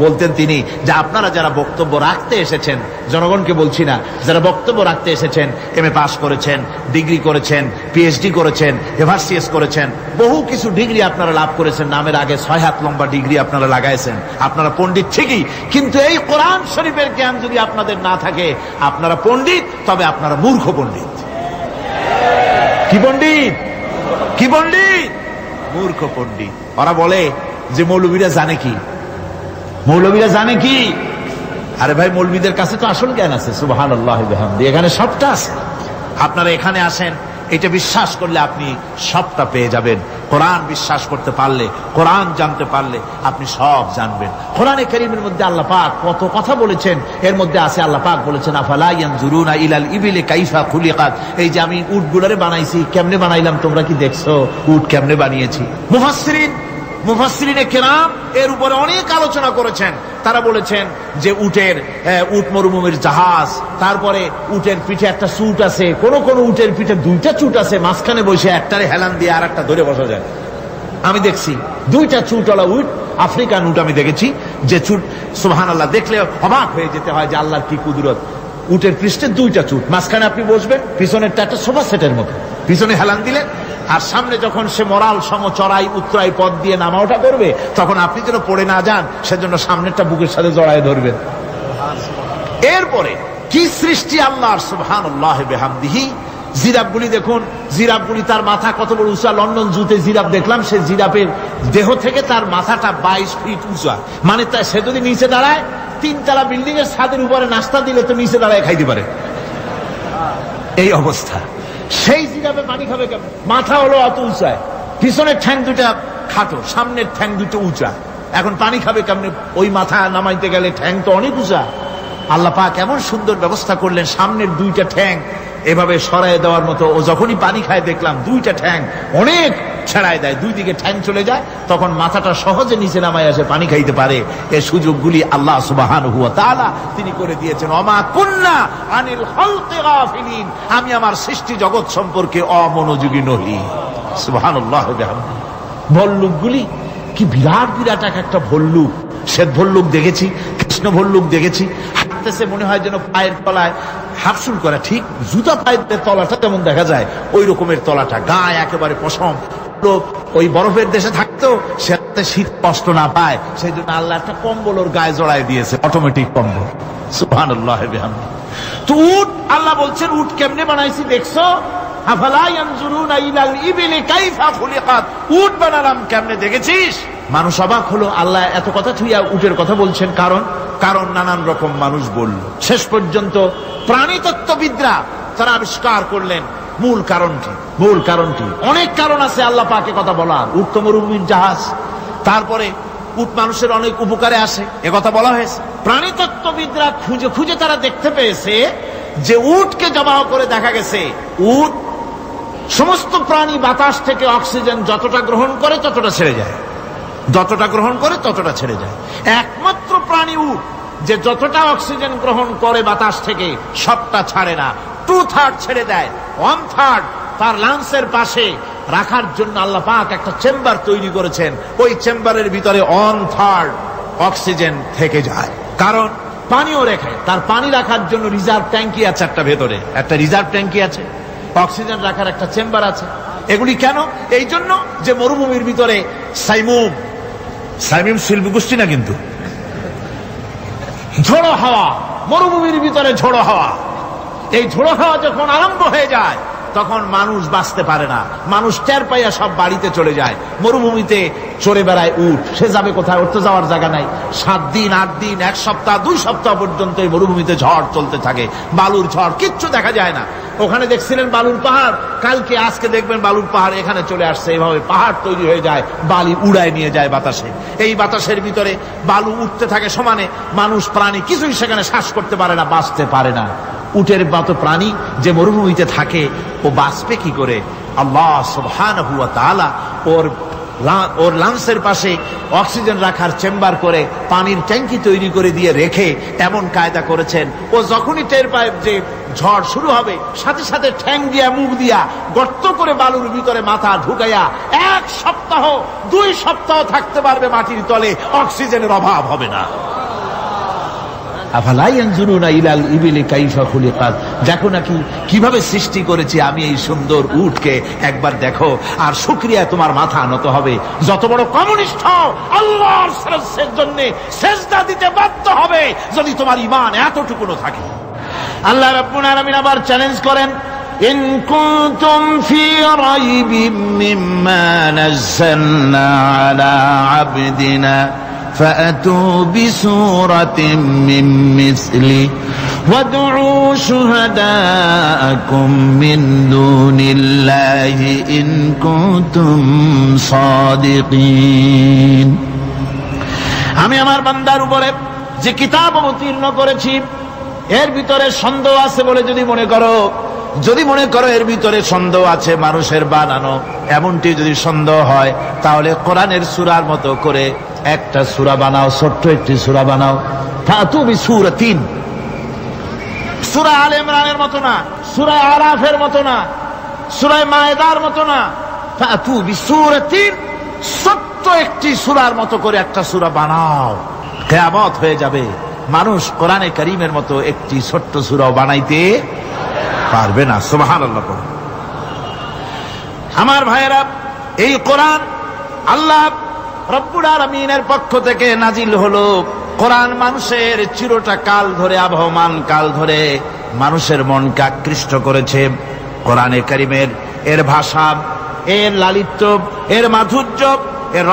বলতেন তিনি, যে আপনারা যারা বক্তব্য রাখতে এসেছেন, জনগণকে বলছি না, যারা বক্তব্য রাখতে এসেছেন, MA পাস করেছেন, ডিগ্রি করেছেন, PhD করেছেন, এভারসিএস করেছেন, বহু কিছু ডিগ্রি আপনারা লাভ করেছেন, নামের আগে 6 হাত লম্বা ডিগ্রি আপনারা লাগাইছেন, আপনারা পণ্ডিত ঠিকই, কিন্তু এই কোরআন শরীফের জ্ঞান যদি আপনাদের না থাকে, আপনারা পণ্ডিত, তবে আপনারা মূর্খ পণ্ডিত। কি পণ্ডিত? কি পণ্ডিত? মূর্খ পণ্ডিত। ওরা বলে যে মৌলবীরা জানে কি, মৌলবীরা জানে কি? আরে ভাই, মৌলবীদের কাছে তো আসল জ্ঞান আছে। সুবহানাল্লাহি ওয়া বিহামদিহি। এখানে সবটা আছে। আপনারা এখানে আসেন, এটা বিশ্বাস করলে আপনি সবটা পেয়ে যাবেন। কোরআন বিশ্বাস করতে পারলে, কোরআন জানতে পারলে আপনি সব জানবেন। কোরআনে কারীমের মধ্যে আল্লাহ পাক কত কথা বলেছেন, এর মধ্যে আছে আল্লাহ পাক বলেছেন আফালা ইয়ানজুরুনা ইলাল ইবিলি কাইফা খুলিকাত। এই যে আমি উটগুলোরে বানাইছি, কেমনে বানাইলাম তোমরা কি দেখছো? উট কেমনে বানিয়েছি? মুফাসসিরিনে কেরাম এর উপরে অনেক আলোচনা করেছেন। তারা বলেছেন যে উট মরুভূমির জাহাজ, তারপরে উটের পিঠে একটা চুট আছে, কোন কোন উটের পিঠে দুইটা চুট আছে, মাঝখানে বসে একটারে হেলান দিয়ে আর একটা ধরে বসা যায়। আমি দেখছি দুইটা চুটওয়ালা উট, আফ্রিকান উট আমি দেখেছি, যে চুট সুবহানাল্লাহ দেখলে অবাক হয়ে যেতে হয় যে আল্লাহর কি কুদরত। উটের পৃষ্ঠে দুইটা চুট, মাঝখানে আপনি বসবেন, পিছনেরটা একটা সোফা সেটের মতো, পিছনে হেলান দিলেন, আর সামনে যখন সে মরাল সম চড়াই উত্তরাই পথ দিয়ে নামা ওঠা করবে, তখন আপনি যেন পড়ে না যান সেজন্য সামনেরটা বুকের সাথে জড়ায় ধরবেন। এরপরে কি সৃষ্টি আল্লাহর, সুবহানাল্লাহ বিহামদিহি। জিরাফগুলি দেখুন, জিরাফগুলি তার মাথা কত বড় উঁচা। লন্ডন জুতে জিরাফ দেখলাম, সে জিরাফের দেহ থেকে তার মাথাটা 22 ফিট উঁচা। মানে সে যদি নিচে দাঁড়ায়, 3 তলা বিল্ডিং এর ছাদের উপরে নাস্তা দিলে তো নিচে দাঁড়ায় খাইতে পারে, এই অবস্থা। সেই জিরাফে পানি খাবে কেমন? মাথা হলো অত উঁচায়, পিছনের ঠ্যাং দুটা খাটো, সামনের ঠ্যাং দুটো উঁচা, এখন পানি খাবে কেমনে? ওই মাথা নামাইতে গেলে ঠ্যাং তো অনেক উঁচা। আল্লাহ পাক এমন সুন্দর ব্যবস্থা করলেন, সামনের দুইটা ঠ্যাং এভাবে সরায় দেওয়ার মতো। ও যখনই পানি খায় দেখলাম দুইটা ঠ্যাং অনেক ছেড়ায় দেয়, দুই দিকে ঠ্যাং চলে যায়, তখন মাথাটা সহজে নিচে নামায় আসে, পানি খাইতে পারে। এই সুযোগগুলি আল্লাহ সুবহানাহু ওয়া তাআলা তিনি করে দিয়েছেন। ওমা কুন্না আনিল খালকি গাফিলিন, আমি আমার সৃষ্টি জগৎ সম্পর্কে অমনোযোগী নহি। সুবহানাল্লাহ বিহামদিহি। ভল্লুকগুলি কি বিরাট বিরাট একটা ভল্লুক, শ্বেত ভল্লুক দেখেছি, কৃষ্ণ ভল্লুক দেখেছি, হাঁটতেছে মনে হয় যেন পায়ের তলায় হাফসুল করা, ঠিক জুতা পায়ের তলাটা যেমন দেখা যায় ওই রকমের তলাটা, গায়ে একেবারে পশম। ওই বরফের দেশে থাকতো, সেটাতে শীত কষ্ট না পায় সেই জন্য আল্লাহ একটা কম্বল ওর গায়ে জড়াই দিয়েছে, অটোমেটিক কম্বল। সুবহানাল্লাহ বিহামদিহি। তো উট, আল্লাহ বলছেন উট কেমনে বানাইছি দেখছো? আফালা ইয়ানজুরুনা ইলাল ইবিলি কাইফা খুলিকাত, উট বানালাম কেমনে দেখেছিস? মানুষ অবাক হলো, আল্লাহ এত কথা থুইয়া উটের কথা বলছেন, কারণ নানান রকম মানুষ বলল। শেষ পর্যন্ত প্রাণীতত্ত্ববিদরা তারা আবিষ্কার করলেন মূল কারণটি। অনেক কারণ আছে আল্লাহ পাকে কথা বলার। উট তো মরুভূমির জাহাজ, তারপরে উট মানুষের অনেক উপকারে আসে, কথা বলা হয়েছে। প্রাণীতত্ত্ববিদরা খুঁজে খুঁজে তারা দেখতে পেয়েছে যে উটকে জবাহ করে দেখা গেছে উট সমস্ত প্রাণী বাতাস থেকে অক্সিজেন যতটা গ্রহণ করে ততটা ছেড়ে যায়, যতটা গ্রহণ করে ততটা ছেড়ে যায়। একমাত্র প্রাণী উট যে যতটা অক্সিজেন গ্রহণ করে বাতাস থেকে সবটা ছাড়ে না, 2/3 ছেড়ে দেয়, 1/3 তার লাংসের পাশে রাখার জন্য আল্লাহ পাক একটা চেম্বার তৈরি করেছেন। ওই চেম্বারের ভিতরে 1/3 অক্সিজেন থেকে যায়, কারণ পানিও রেখে, তার পানি রাখার জন্য রিজার্ভ ট্যাঙ্কি আছে, একটা ভেতরে একটা রিজার্ভ ট্যাঙ্কি আছে, অক্সিজেন রাখার একটা চেম্বার আছে। এগুলি কেন? এই জন্য যে মরুভূমির ভিতরে সাইমুম শিল্পী গোষ্ঠী না, কিন্তু ঝোড়ো হাওয়া, মরুভূমির ভিতরে ঝোড়ো হাওয়া, এই ঝোড়ো হাওয়া যখন আরম্ভ হয়ে যায় তখন মানুষ বাঁচতে পারে না, মানুষ টের পাইয়া সব বাড়িতে চলে যায়। মরুভূমিতে চড়ে বেড়ায় উট, সে যাবে কোথায়? ওর তো যাওয়ার জায়গা নাই। 7 দিন 8 দিন 1 সপ্তাহ 2 সপ্তাহ পর্যন্ত এই মরুভূমিতে ঝড় চলতে থাকে, বালুর ঝড়, কিচ্ছু দেখা যায় না। ওখানে দেখছিলেন বালুর পাহাড়, কালকে আজকে দেখবেন বালুর পাহাড় এখানে চলে আসছে, এভাবে পাহাড় তৈরি হয়ে যায়, বালি উড়ায় নিয়ে যায় বাতাসে। এই বাতাসের ভিতরে বালু উঠতে থাকে সমানে, মানুষ প্রাণী কিছুই সেখানে শ্বাস করতে পারে না, বাঁচতে পারে না। উটের মতো প্রাণী যে মরুভূমিতে থাকে ও বাঁচবে কি করে? আল্লাহ সুবহানাহু ওয়া তাআলা ওর লাংসের পাশে অক্সিজেন রাখার চেম্বার করে পানির ট্যাঙ্কি তৈরি করে দিয়ে রেখে এমন কায়দা করেছেন, ও যখনই টের পায় যে ঝড় শুরু হবে, সাথে সাথে ঠ্যাং দিয়া মুখ দিয়া গর্ত করে বালুর ভিতরে মাথা ঢুকাইয়া 1 সপ্তাহ 2 সপ্তাহ থাকতে পারবে মাটির তলে, অক্সিজেনের অভাব হবে না। আফালা ইয়ানজুরুনা ইলাল ইবিলি কাইফা খুলিকাত, দেখো নাকি কিভাবে সৃষ্টি করেছি আমি এই সুন্দর উটকে, একবার দেখো, আর শুকরিয়া তোমার মাথা নত হবে। যত বড় কমিউনিস্ট হও, আল্লাহর শ্রেষ্ঠের জন্য সেজদা দিতে বাধ্য হবে যদি তোমার ঈমান এতটুকুনো থাকে। আল্লাহ রাব্বুল আলামিন আবার চ্যালেঞ্জ করেন, ইন কুনতুম ফি রাইবিম মিম্মা নাযালনা আলা আবদিনা فأتوا بسورة من مثله ওয়াদউ শুহাদাআকুম মিন দুনিল্লাহি ইন কুনতুম সাদিকিন। আমি আমার বান্দার উপরে যে কিতাব অবতীর্ণ করেছি এর ভিতরে সন্দেহ আছে বলে যদি মনে করো এর ভিতরে সন্দেহ আছে, মানুষের বানানো, এমনটি যদি সন্দেহ হয়, তাহলে কোরআনের সূরার মতো করে একটা সূরা বানাও, ছোট্ট একটি সূরা বানাও। ফাতু বিসূরাতিন, সূরা আলে ইমরানের মতো না, সূরা আরাফের মতো না, সূরা মায়েদার মতো না। ফাতু বিসূরাতিন, ছোট্ট একটি সূরার মতো করে একটা সূরা বানাও। কিয়ামত হয়ে যাবে, মানুষ কোরআনে কারীমের মতো একটি ছোট্ট সূরাও বানাইতে পারবে না। সুবহানাল্লাহ। আমার ভাইয়েরা, এই কোরআন আল্লাহ রব্বুল আলামিনের পক্ষ থেকে নাজিল হলো। কোরআন মানুষের চিরটা কাল ধরে, আবহমান কাল ধরে মানুষের মনকে আকৃষ্ট করেছে। কোরআনে কারীমের এর ভাষা, এর লালিত্য, এর মাধুর্য, এর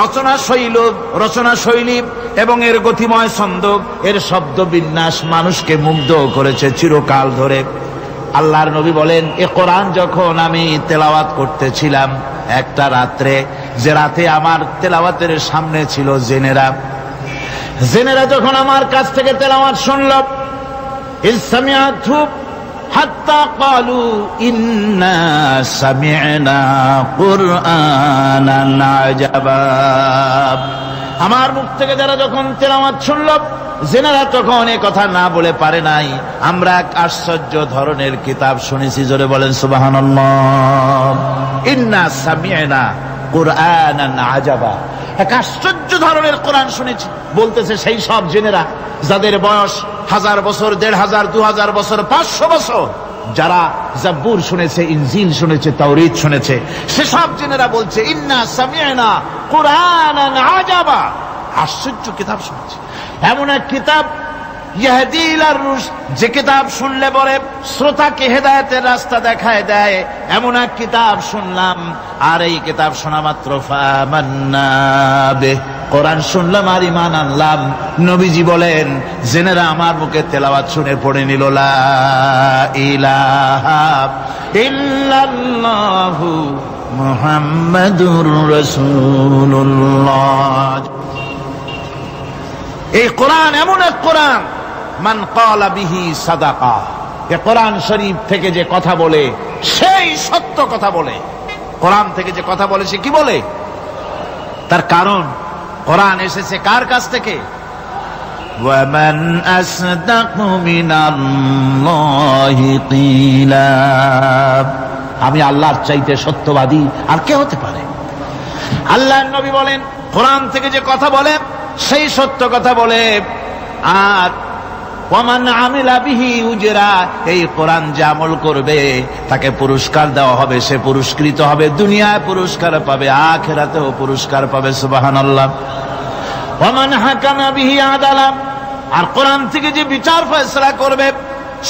রচনা শৈলী এবং এর গতিময় ছন্দ, এর শব্দ বিন্যাস মানুষকে মুগ্ধ করেছে চিরকাল ধরে। আল্লাহর নবী বলেন, এ কোরআন যখন আমি তেলাওয়াত করতেছিলাম একটা রাত্রে, যে রাতে আমার তেলাওয়াতের সামনে ছিল জেনেরা যখন আমার কাছ থেকে তেলাওয়াত শুনল, ইসসামিআতু হাত্তা ক্বালু ইন্না সামি'না কুরআনান আজাবা। আমার মুখ থেকে যারা যখন তেলাওয়াত শুনল, জেনারা তখন এ কথা না বলে পারে নাই, আমরা এক আশ্চর্য ধরনের কিতাব শুনেছি। জোরে বলেন সুবহানাল্লাহ। ইন্না সামি'না কুরআনান আজাবা, এক আশ্চর্য ধরনের কোরআন শুনেছি। বলতেছে সেই সব জেনেরা যাদের বয়স 1000 বছর, 1500, 2000 বছর, 500 বছর, যারা জাব্বুর শুনেছে, ইনজিল শুনেছে, তাওরীত শুনেছে, সেসব জেনেরা বলছে ইন্না সামি'না কুরআনান আজাবা, আশ্চর্য কিতাব শুনেছি। এমন এক কিতাব ইয়াহদি ইলা রুশদ, যে কিতাব শুনলে পরে শ্রোতাকে হেদায়েতের রাস্তা দেখায় দেয়, এমন এক কিতাব শুনলাম। আর এই কিতাব শোনা মাত্র ফামান্না বিহি, কোরআন শুনলাম আর ঈমান আনলাম। নবীজি বলেন, জেনেরা আমার মুখে তেলাওয়াত শুনে পড়ে নিল লা ইলাহা ইল্লাল্লাহু মুহাম্মাদুর রাসূলুল্লাহ। এই কোরআন এমন এক কোরআন, মান ক্বালা বিহি সাদাকা, এই কোরআন শরীফ থেকে যে কথা বলে সেই সত্য কথা বলে। কোরআন থেকে যে কথা বলে সে কি বলে? তার কারণ কোরআন এসেছে কার কাছ থেকে? ওয়া মান আসদাকু মিনাল্লাহি কিলা, আমি আল্লাহর চাইতে সত্যবাদী আর কে হতে পারে? আল্লাহর নবী বলেন, কোরআন থেকে যে কথা বলে সেই সত্য কথা বলে। আর ওয়ামান আমিলা বিহি উজরা, এই কোরআন যে আমল করবে তাকে পুরস্কার দেওয়া হবে, সে পুরস্কৃত হবে, দুনিয়ায় পুরস্কার পাবে, আখিরাতেও পুরস্কার পাবে। সুবহানাল্লাহ। ওয়ামান হাকামা বিহি আদালা, আর কোরআন থেকে যে বিচার ফয়সালা করবে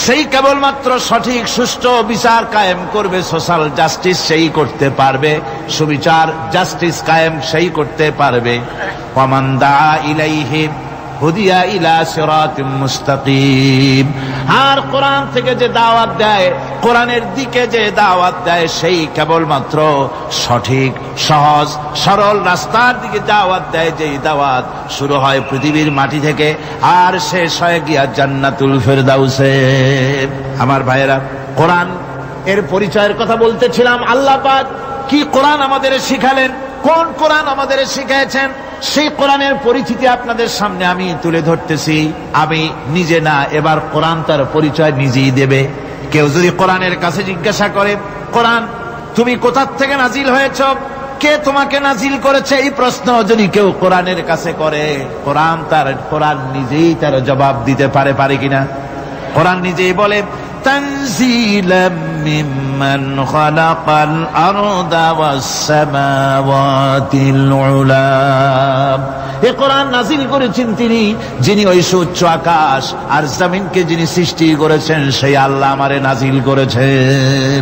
সেই কেবলমাত্র সঠিক সুষ্ঠু বিচার কায়েম করবে, সোশ্যাল জাস্টিস সেই করতে পারবে, সুবিচার জাস্টিস কায়েম সেই করতে পারবে। ওয়ামান দাআ ইলাইহি হুদিয়া ইলা সিরাতিম মুস্তাকিম, আর কোরআন থেকে যে দাওয়াত দেয়, কোরআনের দিকে যে দাওয়াত দেয়, সেই কেবলমাত্র সঠিক সহজ সরল রাস্তার দিকে দাওয়াত দেয়, যেই দাওয়াত শুরু হয় পৃথিবীর মাটি থেকে আর শেষ হয় গিয়া জান্নাতুল ফেরদাউসে। আমার ভাইয়েরা, কোরআন এর পরিচয়ের কথা বলতেছিলাম। আল্লাহ পাক কি কোরআন আমাদের শিখালেন, কোন কোরআন আমাদের শিখিয়েছেন, সেই কোরআনের পরিচিতি আপনাদের সামনে আমি তুলে ধরতেছি। আমি নিজে না, এবার কোরআন তার পরিচয় নিজেই দেবে। কেউ যদি কোরআনের কাছে জিজ্ঞাসা করে, কোরআন তুমি কোথা থেকে নাজিল হয়েছ, কে তোমাকে নাজিল করেছে, এই প্রশ্ন যদি কেউ কোরআনের কাছে করে, কোরআন নিজেই তার জবাব দিতে পারে কিনা? কোরআন নিজেই বলে, তানজিলাম মিম্মান খালাকাল আরদা ওয়াস সামাওয়াতিল উলা, এই কোরআন নাজিল করেছেন তিনি, যিনি ওই সুউচ্চ আকাশ আর জমিনকে যিনি সৃষ্টি করেছেন, সেই আল্লাহ আমারে নাজিল করেছেন।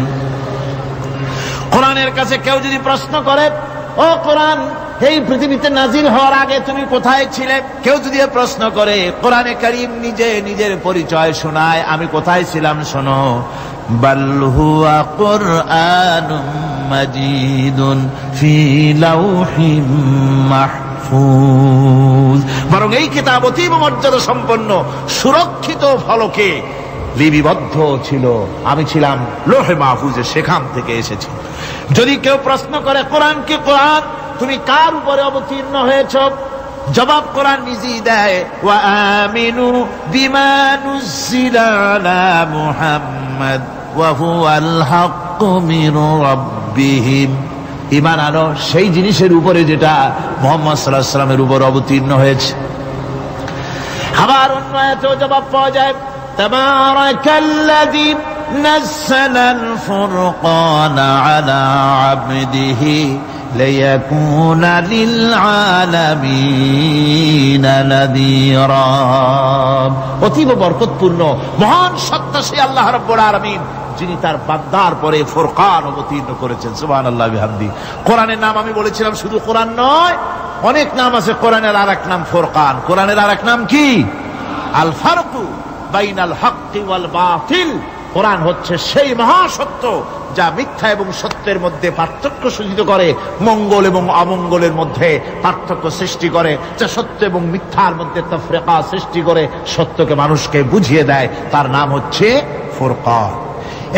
কোরআনের কাছে কেউ যদি প্রশ্ন করে, ও কোরআন এই পৃথিবীতে নাজিল হওয়ার আগে তুমি কোথায় ছিলে? কেউ যদি প্রশ্ন করে, কোরআনে কারীম নিজে নিজের পরিচয় শোনায়, আমি কোথায় ছিলাম শোনো। বাল হুয়া কুরআনুম মাজিদুন ফি লাউহিম মাহফুজ, বরং এই কিতাব অতীব মর্যাদা সম্পন্ন সুরক্ষিত ফলকে লিপিবদ্ধ ছিল, আমি ছিলাম লোহে মাহফুজে, সেখান থেকে এসেছি। যদি কেউ প্রশ্ন করে কোরআন কি কোরআন, তুমি কার উপরে অবতীর্ণ হয়েছ? জবাব কোরআন নিজেই দেয়, ওয়া আমিনু বিমা নুজিলা আলা মুহাম্মাদ ওয়া হুয়াল হাক্কু মির রাব্বিহিম, ঈমান আনো সেই জিনিসের উপরে যেটা মুহাম্মদ সাল্লাল্লাহু আলাইহি ওয়াসাল্লামের উপর অবতীর্ণ হয়েছে। আবার অন্য আয়াতেও জবাব পাওয়া যায়, তাবারাকাল্লাযী নাযালাল ফুরকানা আলা আবদিহি লিয়াকুনা লিল আলামিনা নাযীরা। অতীব বরকতপূর্ণ মহান সত্তা সেই আল্লাহ রাব্বুল আলামিন, যিনি তার বান্দার পরে ফুরকান অবতীর্ণ করেছেন। সুবহানাল্লাহ বিহামদি। কোরআনের নাম আমি বলেছিলাম শুধু কোরআন নয়, অনেক নাম আছে। কোরআনের আরেক নাম ফুরকান। কোরআনের আরেক নাম কি? আল ফারকু বাইনাল হাক্কি ওয়াল বাতিল। কোরআন হচ্ছে সেই মহাসত্য যা মিথ্যা এবং সত্যের মধ্যে পার্থক্য সূচিত করে, মঙ্গল এবং অমঙ্গলের মধ্যে পার্থক্য সৃষ্টি করে, যা সত্য এবং মিথ্যার মধ্যে তাফরিকা সৃষ্টি করে, সত্যকে মানুষকে বুঝিয়ে দেয়, তার নাম হচ্ছে ফুরকান।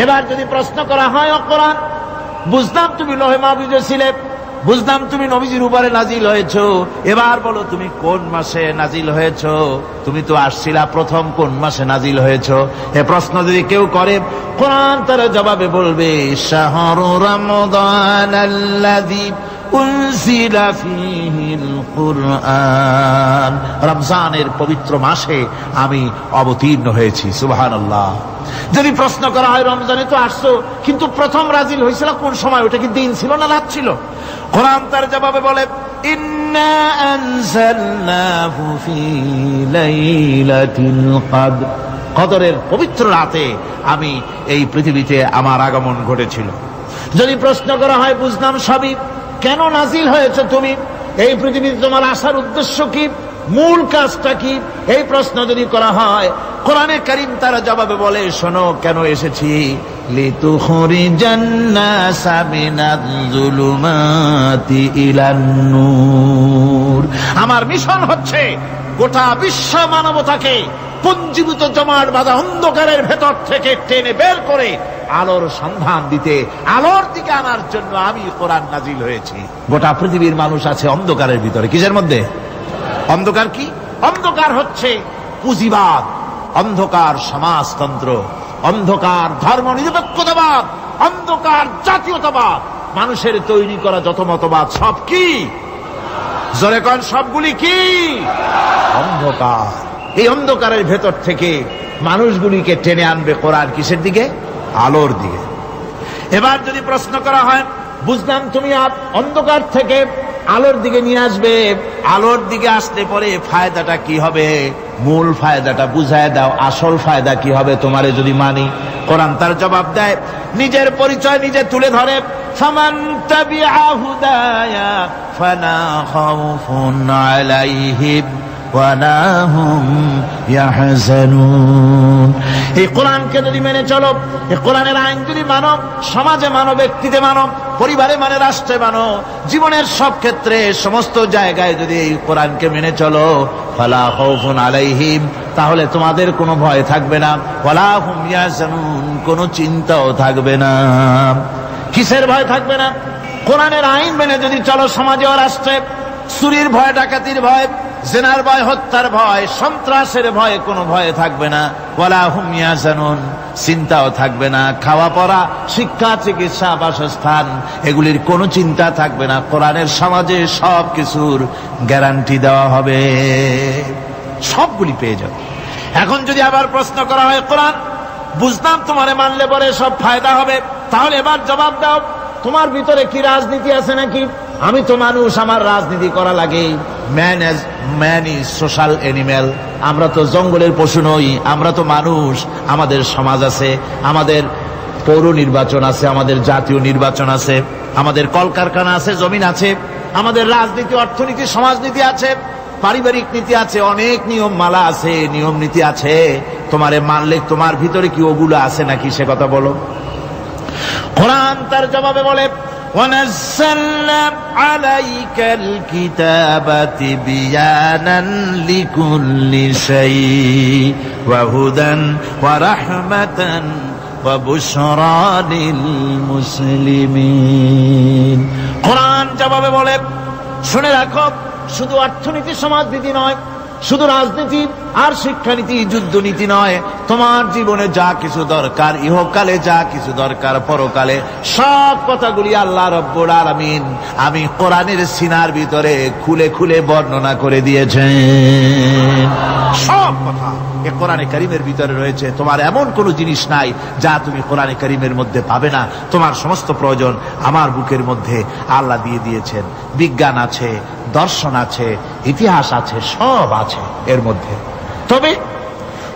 এবার যদি প্রশ্ন করা হয়, ও কোরআন, বুঝলাম তুমি লোহে মাহফুজে ছিলে, বুঝলাম তুমি নবীজির উপরে নাজিল হয়েছো, এবার বলো তুমি কোন মাসে নাজিল হয়েছো? তুমি তো আসছিলা প্রথম কোন মাসে নাজিল হয়েছো? এ প্রশ্ন যদি কেউ করে, কোরআন তার জবাবে বলবে, শাহরু রমাদানাল্লাযী উনজিলা ফীহিল কুরআন, রমজানের পবিত্র মাসে আমি অবতীর্ণ হয়েছি। সুবহানাল্লাহ। যদি প্রশ্ন করা হয়, রমজানে তো আসছো, কিন্তু প্রথম নাজিল হয়েছিল কোন সময়? ওটা কি দিন ছিল না রাত ছিল? কোরআন তার জবাবে বলে, ইন্না আনজালনাহু ফী লাইলাতিল কদর, কদরের পবিত্র রাতে আমি এই পৃথিবীতে আমার আগমন ঘটেছিল। যদি প্রশ্ন করা হয়, বুঝলাম সবই, কেন নাজিল হয়েছে তুমি? এই পৃথিবীতে তোমার আসার উদ্দেশ্য কি? মূল কাজটা কি? এই প্রশ্ন যদি করা হয়, কোরআনে কারীম তার জবাবে বলে, শোনো কেন এসেছি। লিতুখরিজান নাসা মিনাজ যুলুমাতি ইলান নূর, আমার মিশন হচ্ছে গোটা বিশ্ব মানবতাকে পুঞ্জীভূত জমাট বাঁধা অন্ধকারের ভেতর থেকে টেনে বের করে আলোর সন্ধান দিতে, আলোর দিকে আনার জন্য আমি কোরআন নাজিল হয়েছি। গোটা পৃথিবীর মানুষ আছে অন্ধকারের ভিতরে। কিসের মধ্যে? অন্ধকার কি? অন্ধকার হচ্ছে পুঁজিবাদ, অন্ধকার সমাজতন্ত্র, অন্ধকার ধর্ম নিরপেক্ষতাবাদ, অন্ধকার জাতীয়তাবাদ। মানুষের তৈরি করা যত মতবাদ সব কি? জোরে কোন, সবগুলি কি? অন্ধকার। এই অন্ধকারের ভেতর থেকে মানুষগুলিকে টেনে আনবে কোরআন কিসের দিকে? আলোর দিকে। এবার যদি প্রশ্ন করা হয়, বুঝলাম তুমি অন্ধকার থেকে আলোর দিকে নিয়ে আসবে, আলোর দিকে আসতে পরে ফায়দাটা কি হবে? মূল ফায়দাটা বুঝায় দাও, আসল ফায়দা কি হবে তোমারে যদি মানি? কোরআন তার জবাব দেয়, নিজের পরিচয় নিজে তুলে ধরে, ফামান তাবিআ হুদায়া ফালা খাউফুন আলাইহিম ওয়ালা হুম ইয়াহজানুন। এই কোরআনকে যদি মেনে চলো, এই কোরআনের আইন যদি মানো, সমাজে মানো, ব্যক্তিতে মানো, পরিবারে মানে, রাষ্ট্রে মানো, জীবনের সব ক্ষেত্রে সমস্ত জায়গায় যদি এই কোরআনকে মেনে চলো, ফালা খাউফুন আলাইহিম, তাহলে তোমাদের কোনো ভয় থাকবে না, ওয়ালা হুম ইয়াহজানুন, কোনো চিন্তাও থাকবে না। কিসের ভয় থাকবে না? কোরআনের আইন মেনে যদি চলো সমাজে ও রাষ্ট্রে, চুরির ভয়, ডাকাতির ভয়, জিনার ভয়, হত্যার ভয়, সন্ত্রাসের ভয়, কোনো ভয় থাকবে না। ওয়ালা হুম ইয়াহজানুন, চিন্তাও থাকবে না। খাওয়া পড়া, শিক্ষা, চিকিৎসা, বাসস্থান, এগুলির কোনো চিন্তা থাকবে না। কোরআনের সমাজে সব কিছুর গ্যারান্টি দেওয়া হবে, সবগুলি পেয়ে যাবে। এখন যদি আবার প্রশ্ন করা হয়, কোরআন বুঝলাম তোমারে মানলে পরে সব ফায়দা হবে, তাহলে এবার জবাব দাও, তোমার ভিতরে কি রাজনীতি আছে নাকি? আমি তো মানুষ, আমার রাজনীতি করা লাগে। Man is social animal. আমরা তো জঙ্গলের পশু নই, আমরা তো মানুষ। আমাদের সমাজ আছে, আমাদের পৌর নির্বাচন আছে, আমাদের জাতীয় নির্বাচন আছে, আমাদের কলকারখানা আছে, জমিন আছে, আমাদের রাজনীতি, অর্থনীতি, সমাজনীতি আছে, পারিবারিক নীতি আছে, অনেক নিয়ম মালা আছে, নিয়ম নীতি আছে। তোমারে মানলে তোমার ভিতরে কি ওগুলো আছে নাকি সে কথা বলো। কোরআন তার জবাবে বলে وَنَزَّلْنَا عَلَيْكَ الْكِتَابَ تِبْيَانًا لِكُلِّ شَيْءٍ وَهُدًى وَرَحْمَةً وَبُشْرَى لِلْمُسْلِمِينَ। কোরআন জবাবে বলে, শুনে রাখো, শুধু অর্থনীতি সমাজনীতি নয়, শুধু রাজনীতি আর শিক্ষানীতি যুদ্ধনীতি নয়, তোমার জীবনে যা কিছু দরকার, ইহকালে যা কিছু দরকার, পরকালে সব কথাগুলি আল্লাহ রব্বুল আলামিন আমি কোরআনের সিনার ভিতরে খুলে খুলে বর্ণনা করে দিয়েছেন। সব কথা এ কোরআনে কারীমের ভিতরে রয়েছে। তোমার এমন কোনো জিনিস নাই যা তুমি কোরআনে কারীমের মধ্যে পাবে না। তোমার সমস্ত প্রয়োজন আমার বুকের মধ্যে আল্লাহ দিয়ে দিয়েছেন। বিজ্ঞান আছে, দর্শন আছে, ইতিহাস আছে, সব আছে এর মধ্যে। তবে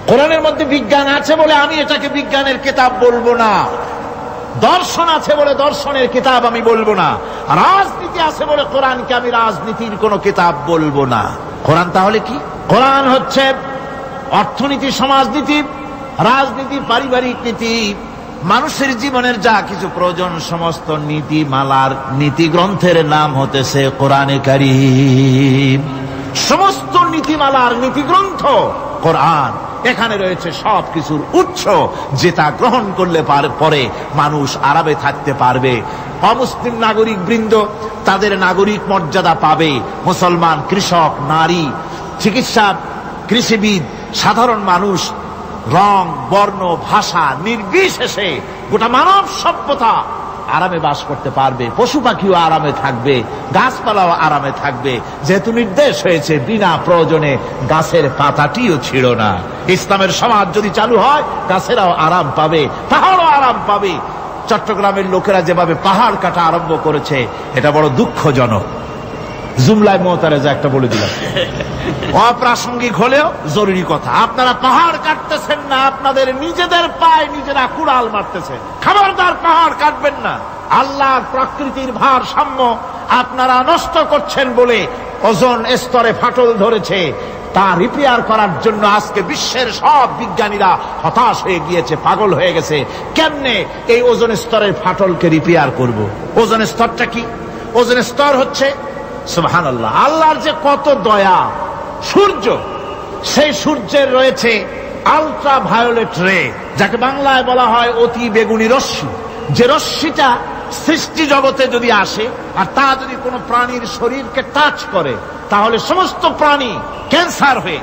কোরআনের মধ্যে বিজ্ঞান আছে বলে আমি এটাকে বিজ্ঞানের কিতাব বলবো না, দর্শন আছে বলে দর্শনের কিতাব আমি বলবো না, রাজনীতি আছে বলে কোরআনকে আমি রাজনীতির কোনো কিতাব বলবো না। কোরআন তাহলে কি? কোরআন হচ্ছে অর্থনীতি, সমাজনীতি, রাজনীতি, পারিবারিক নীতি, মানুষের জীবনের যা কিছু প্রয়োজন, সমস্ত নীতি মালার নীতি গ্রন্থের নাম হতেছে কোরআনে কারীম। সমস্ত নীতিমালার নীতি গ্রন্থ কোরআন। এখানে রয়েছে সব কিছুর উৎস, যেটা গ্রহণ করলে পরে মানুষ আরামে থাকতে পারবে। অমুসলিম নাগরিক বৃন্দ তাদের নাগরিক মর্যাদা পাবে। মুসলমান, কৃষক, নারী, চিকিৎসা, কৃষিবিদ, সাধারণ মানুষ, রং, বর্ণ, ভাষা নির্বিশেষে গোটা মানব সভ্যতা আরামে বাস করতে পারবে। পশু পাখিও আরামে থাকবে, গাছপালাও আরামে থাকবে, যেহেতু নির্দেশ হয়েছে বিনা প্রয়োজনে গাছের পাতাটিও ছিঁড়ো না। ইসলামের সমাজ যদি চালু হয়, গাছেরাও আরাম পাবে, পাহাড়ও আরাম পাবে। চট্টগ্রামের লোকেরা যেভাবে পাহাড় কাটা আরম্ভ করেছে, এটা বড় দুঃখজনক। জুমলায় মোতারেজা একটা বলে দিলাম, অপ্রাসঙ্গিক হলেও জরুরি কথা। আপনারা পাহাড় কাটতেছেন না, আপনাদের নিজেদের পায়ে নিজেরা কুড়াল মারতেছে। খবরদার পাহাড় কাটবেন না। আল্লাহর প্রকৃতির ভারসাম্য আপনারা নষ্ট করছেন বলে ওজোন স্তরে ফাটল ধরেছে। তা রিপেয়ার করার জন্য আজকে বিশ্বের সব বিজ্ঞানীরা হতাশ হয়ে গিয়েছে, পাগল হয়ে গেছে। কেমনে এই ওজোন স্তরের ফাটলকে রিপেয়ার করব? ওজোন স্তরটা কি? ওজোন স্তর হচ্ছে, সুবহানাল্লাহ, আল্লাহর যে কত দয়া। সূর্য, সেই সূর্যের রয়েছে আলট্রা ভায়োলেট রে, যাকে বাংলায় বলা হয় অতি বেগুনি রশ্মি। যে রশ্মিটা সৃষ্টি জগতে যদি আসে আর তা যদি কোনো প্রাণীর শরীরকে টাচ করে, তাহলে সমস্ত প্রাণী ক্যান্সার হয়ে,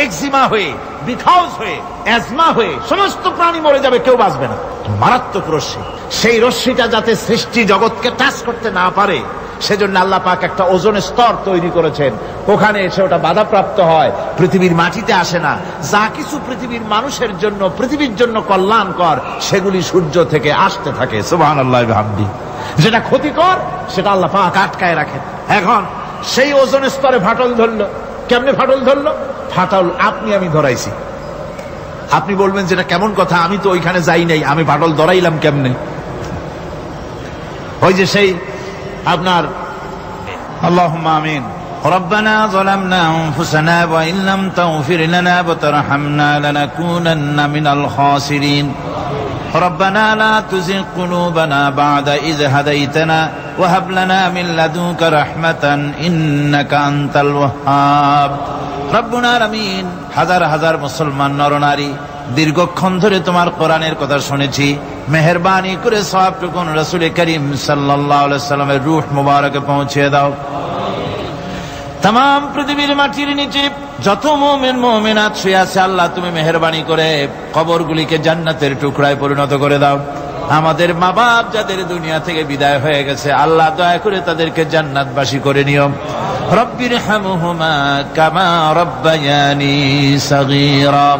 এক্সিমা হয়ে, বিখাউজ হয়ে, অ্যাজমা হয়ে সমস্ত প্রাণী মরে যাবে, কেউ বাঁচবে না। মারাত্মক রশ্মি। সেই রশ্মিটা যাতে সৃষ্টি জগৎকে টাচ করতে না পারে, সেজন্য আল্লাহ পাক একটা ওজোন স্তর তৈরি করেছেন। ওখানে এসে ওটা বাধাপ্রাপ্ত হয়, পৃথিবীর মাটিতে আসে না। যা কিছু পৃথিবীর মানুষের জন্য, পৃথিবীর জন্য কল্যাণকর, সেগুলি সূর্য থেকে আসতে থাকে। সুবহানাল্লাহ বিহামদিহি। যেটা ক্ষতিকর, সেটা আল্লাহ পাক আটকায় রাখেন। এখন সেই ওজোন স্তরে ফাটল ধরলো। কেমনে ফাটল ধরলো? ফাটল আপনি আমি ধরাইছি। আপনি বলবেন যেটা কেমন কথা, আমি তো ওইখানে যাই নাই, আমি ফাটল ধরাইলাম কেমনে? ওই যে সেই আপনার আল্লাহুম্মা আমিন। ربنا ظلمنا أنفسنا وإن لم تغفر لنا وترحمنا لنكونن من الخاسرين ربنا لا تزغ قلوبنا بعد إذ هديتنا وهب لنا من لدنك رحمة إنك أنت الوهاب। রব্বুল আলামিন, হাজার হাজার মুসলমান নরনারী দীর্ঘক্ষণ ধরে তোমার কোরআনের কথা শুনেছি। মেহেরবানি করে সওয়াবটুকু রাসূল করিম সাল্লাল্লাহু আলাইহি সাল্লামের রূহ মুবারকে পৌঁছে দাও। तमाम পৃথিবীর মাটির নিচে যত মুমিন মুমিনাত শুয়ে আছে, আল্লাহ তুমি মেহেরবানি করে কবরগুলিকে জান্নাতের টুকরায় পরিণত করে দাও। আমাদের মা বাপ যাদের দুনিয়া থেকে বিদায় হয়ে গেছে, আল্লাহ দয়া করে তাদেরকে জান্নাতবাসী করে নিও। রব্বিরহামহুমা কামা রব্বায়ানি সগীরা।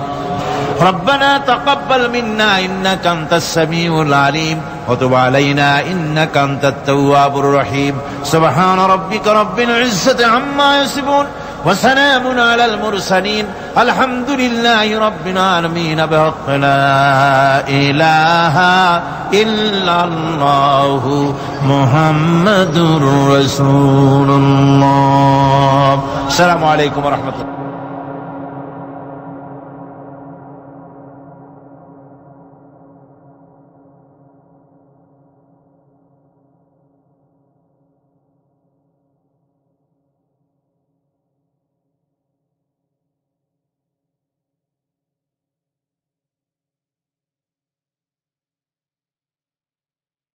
ربنا تقبل منا إنك أنت السميع العليم وتب علينا إنك أنت التواب الرحيم سبحان ربك رب العزة عما يصفون وسلام على المرسلين الحمد لله رب العالمين بحق لا إله إلا الله محمد رسول الله. السلام عليكم ورحمة الله.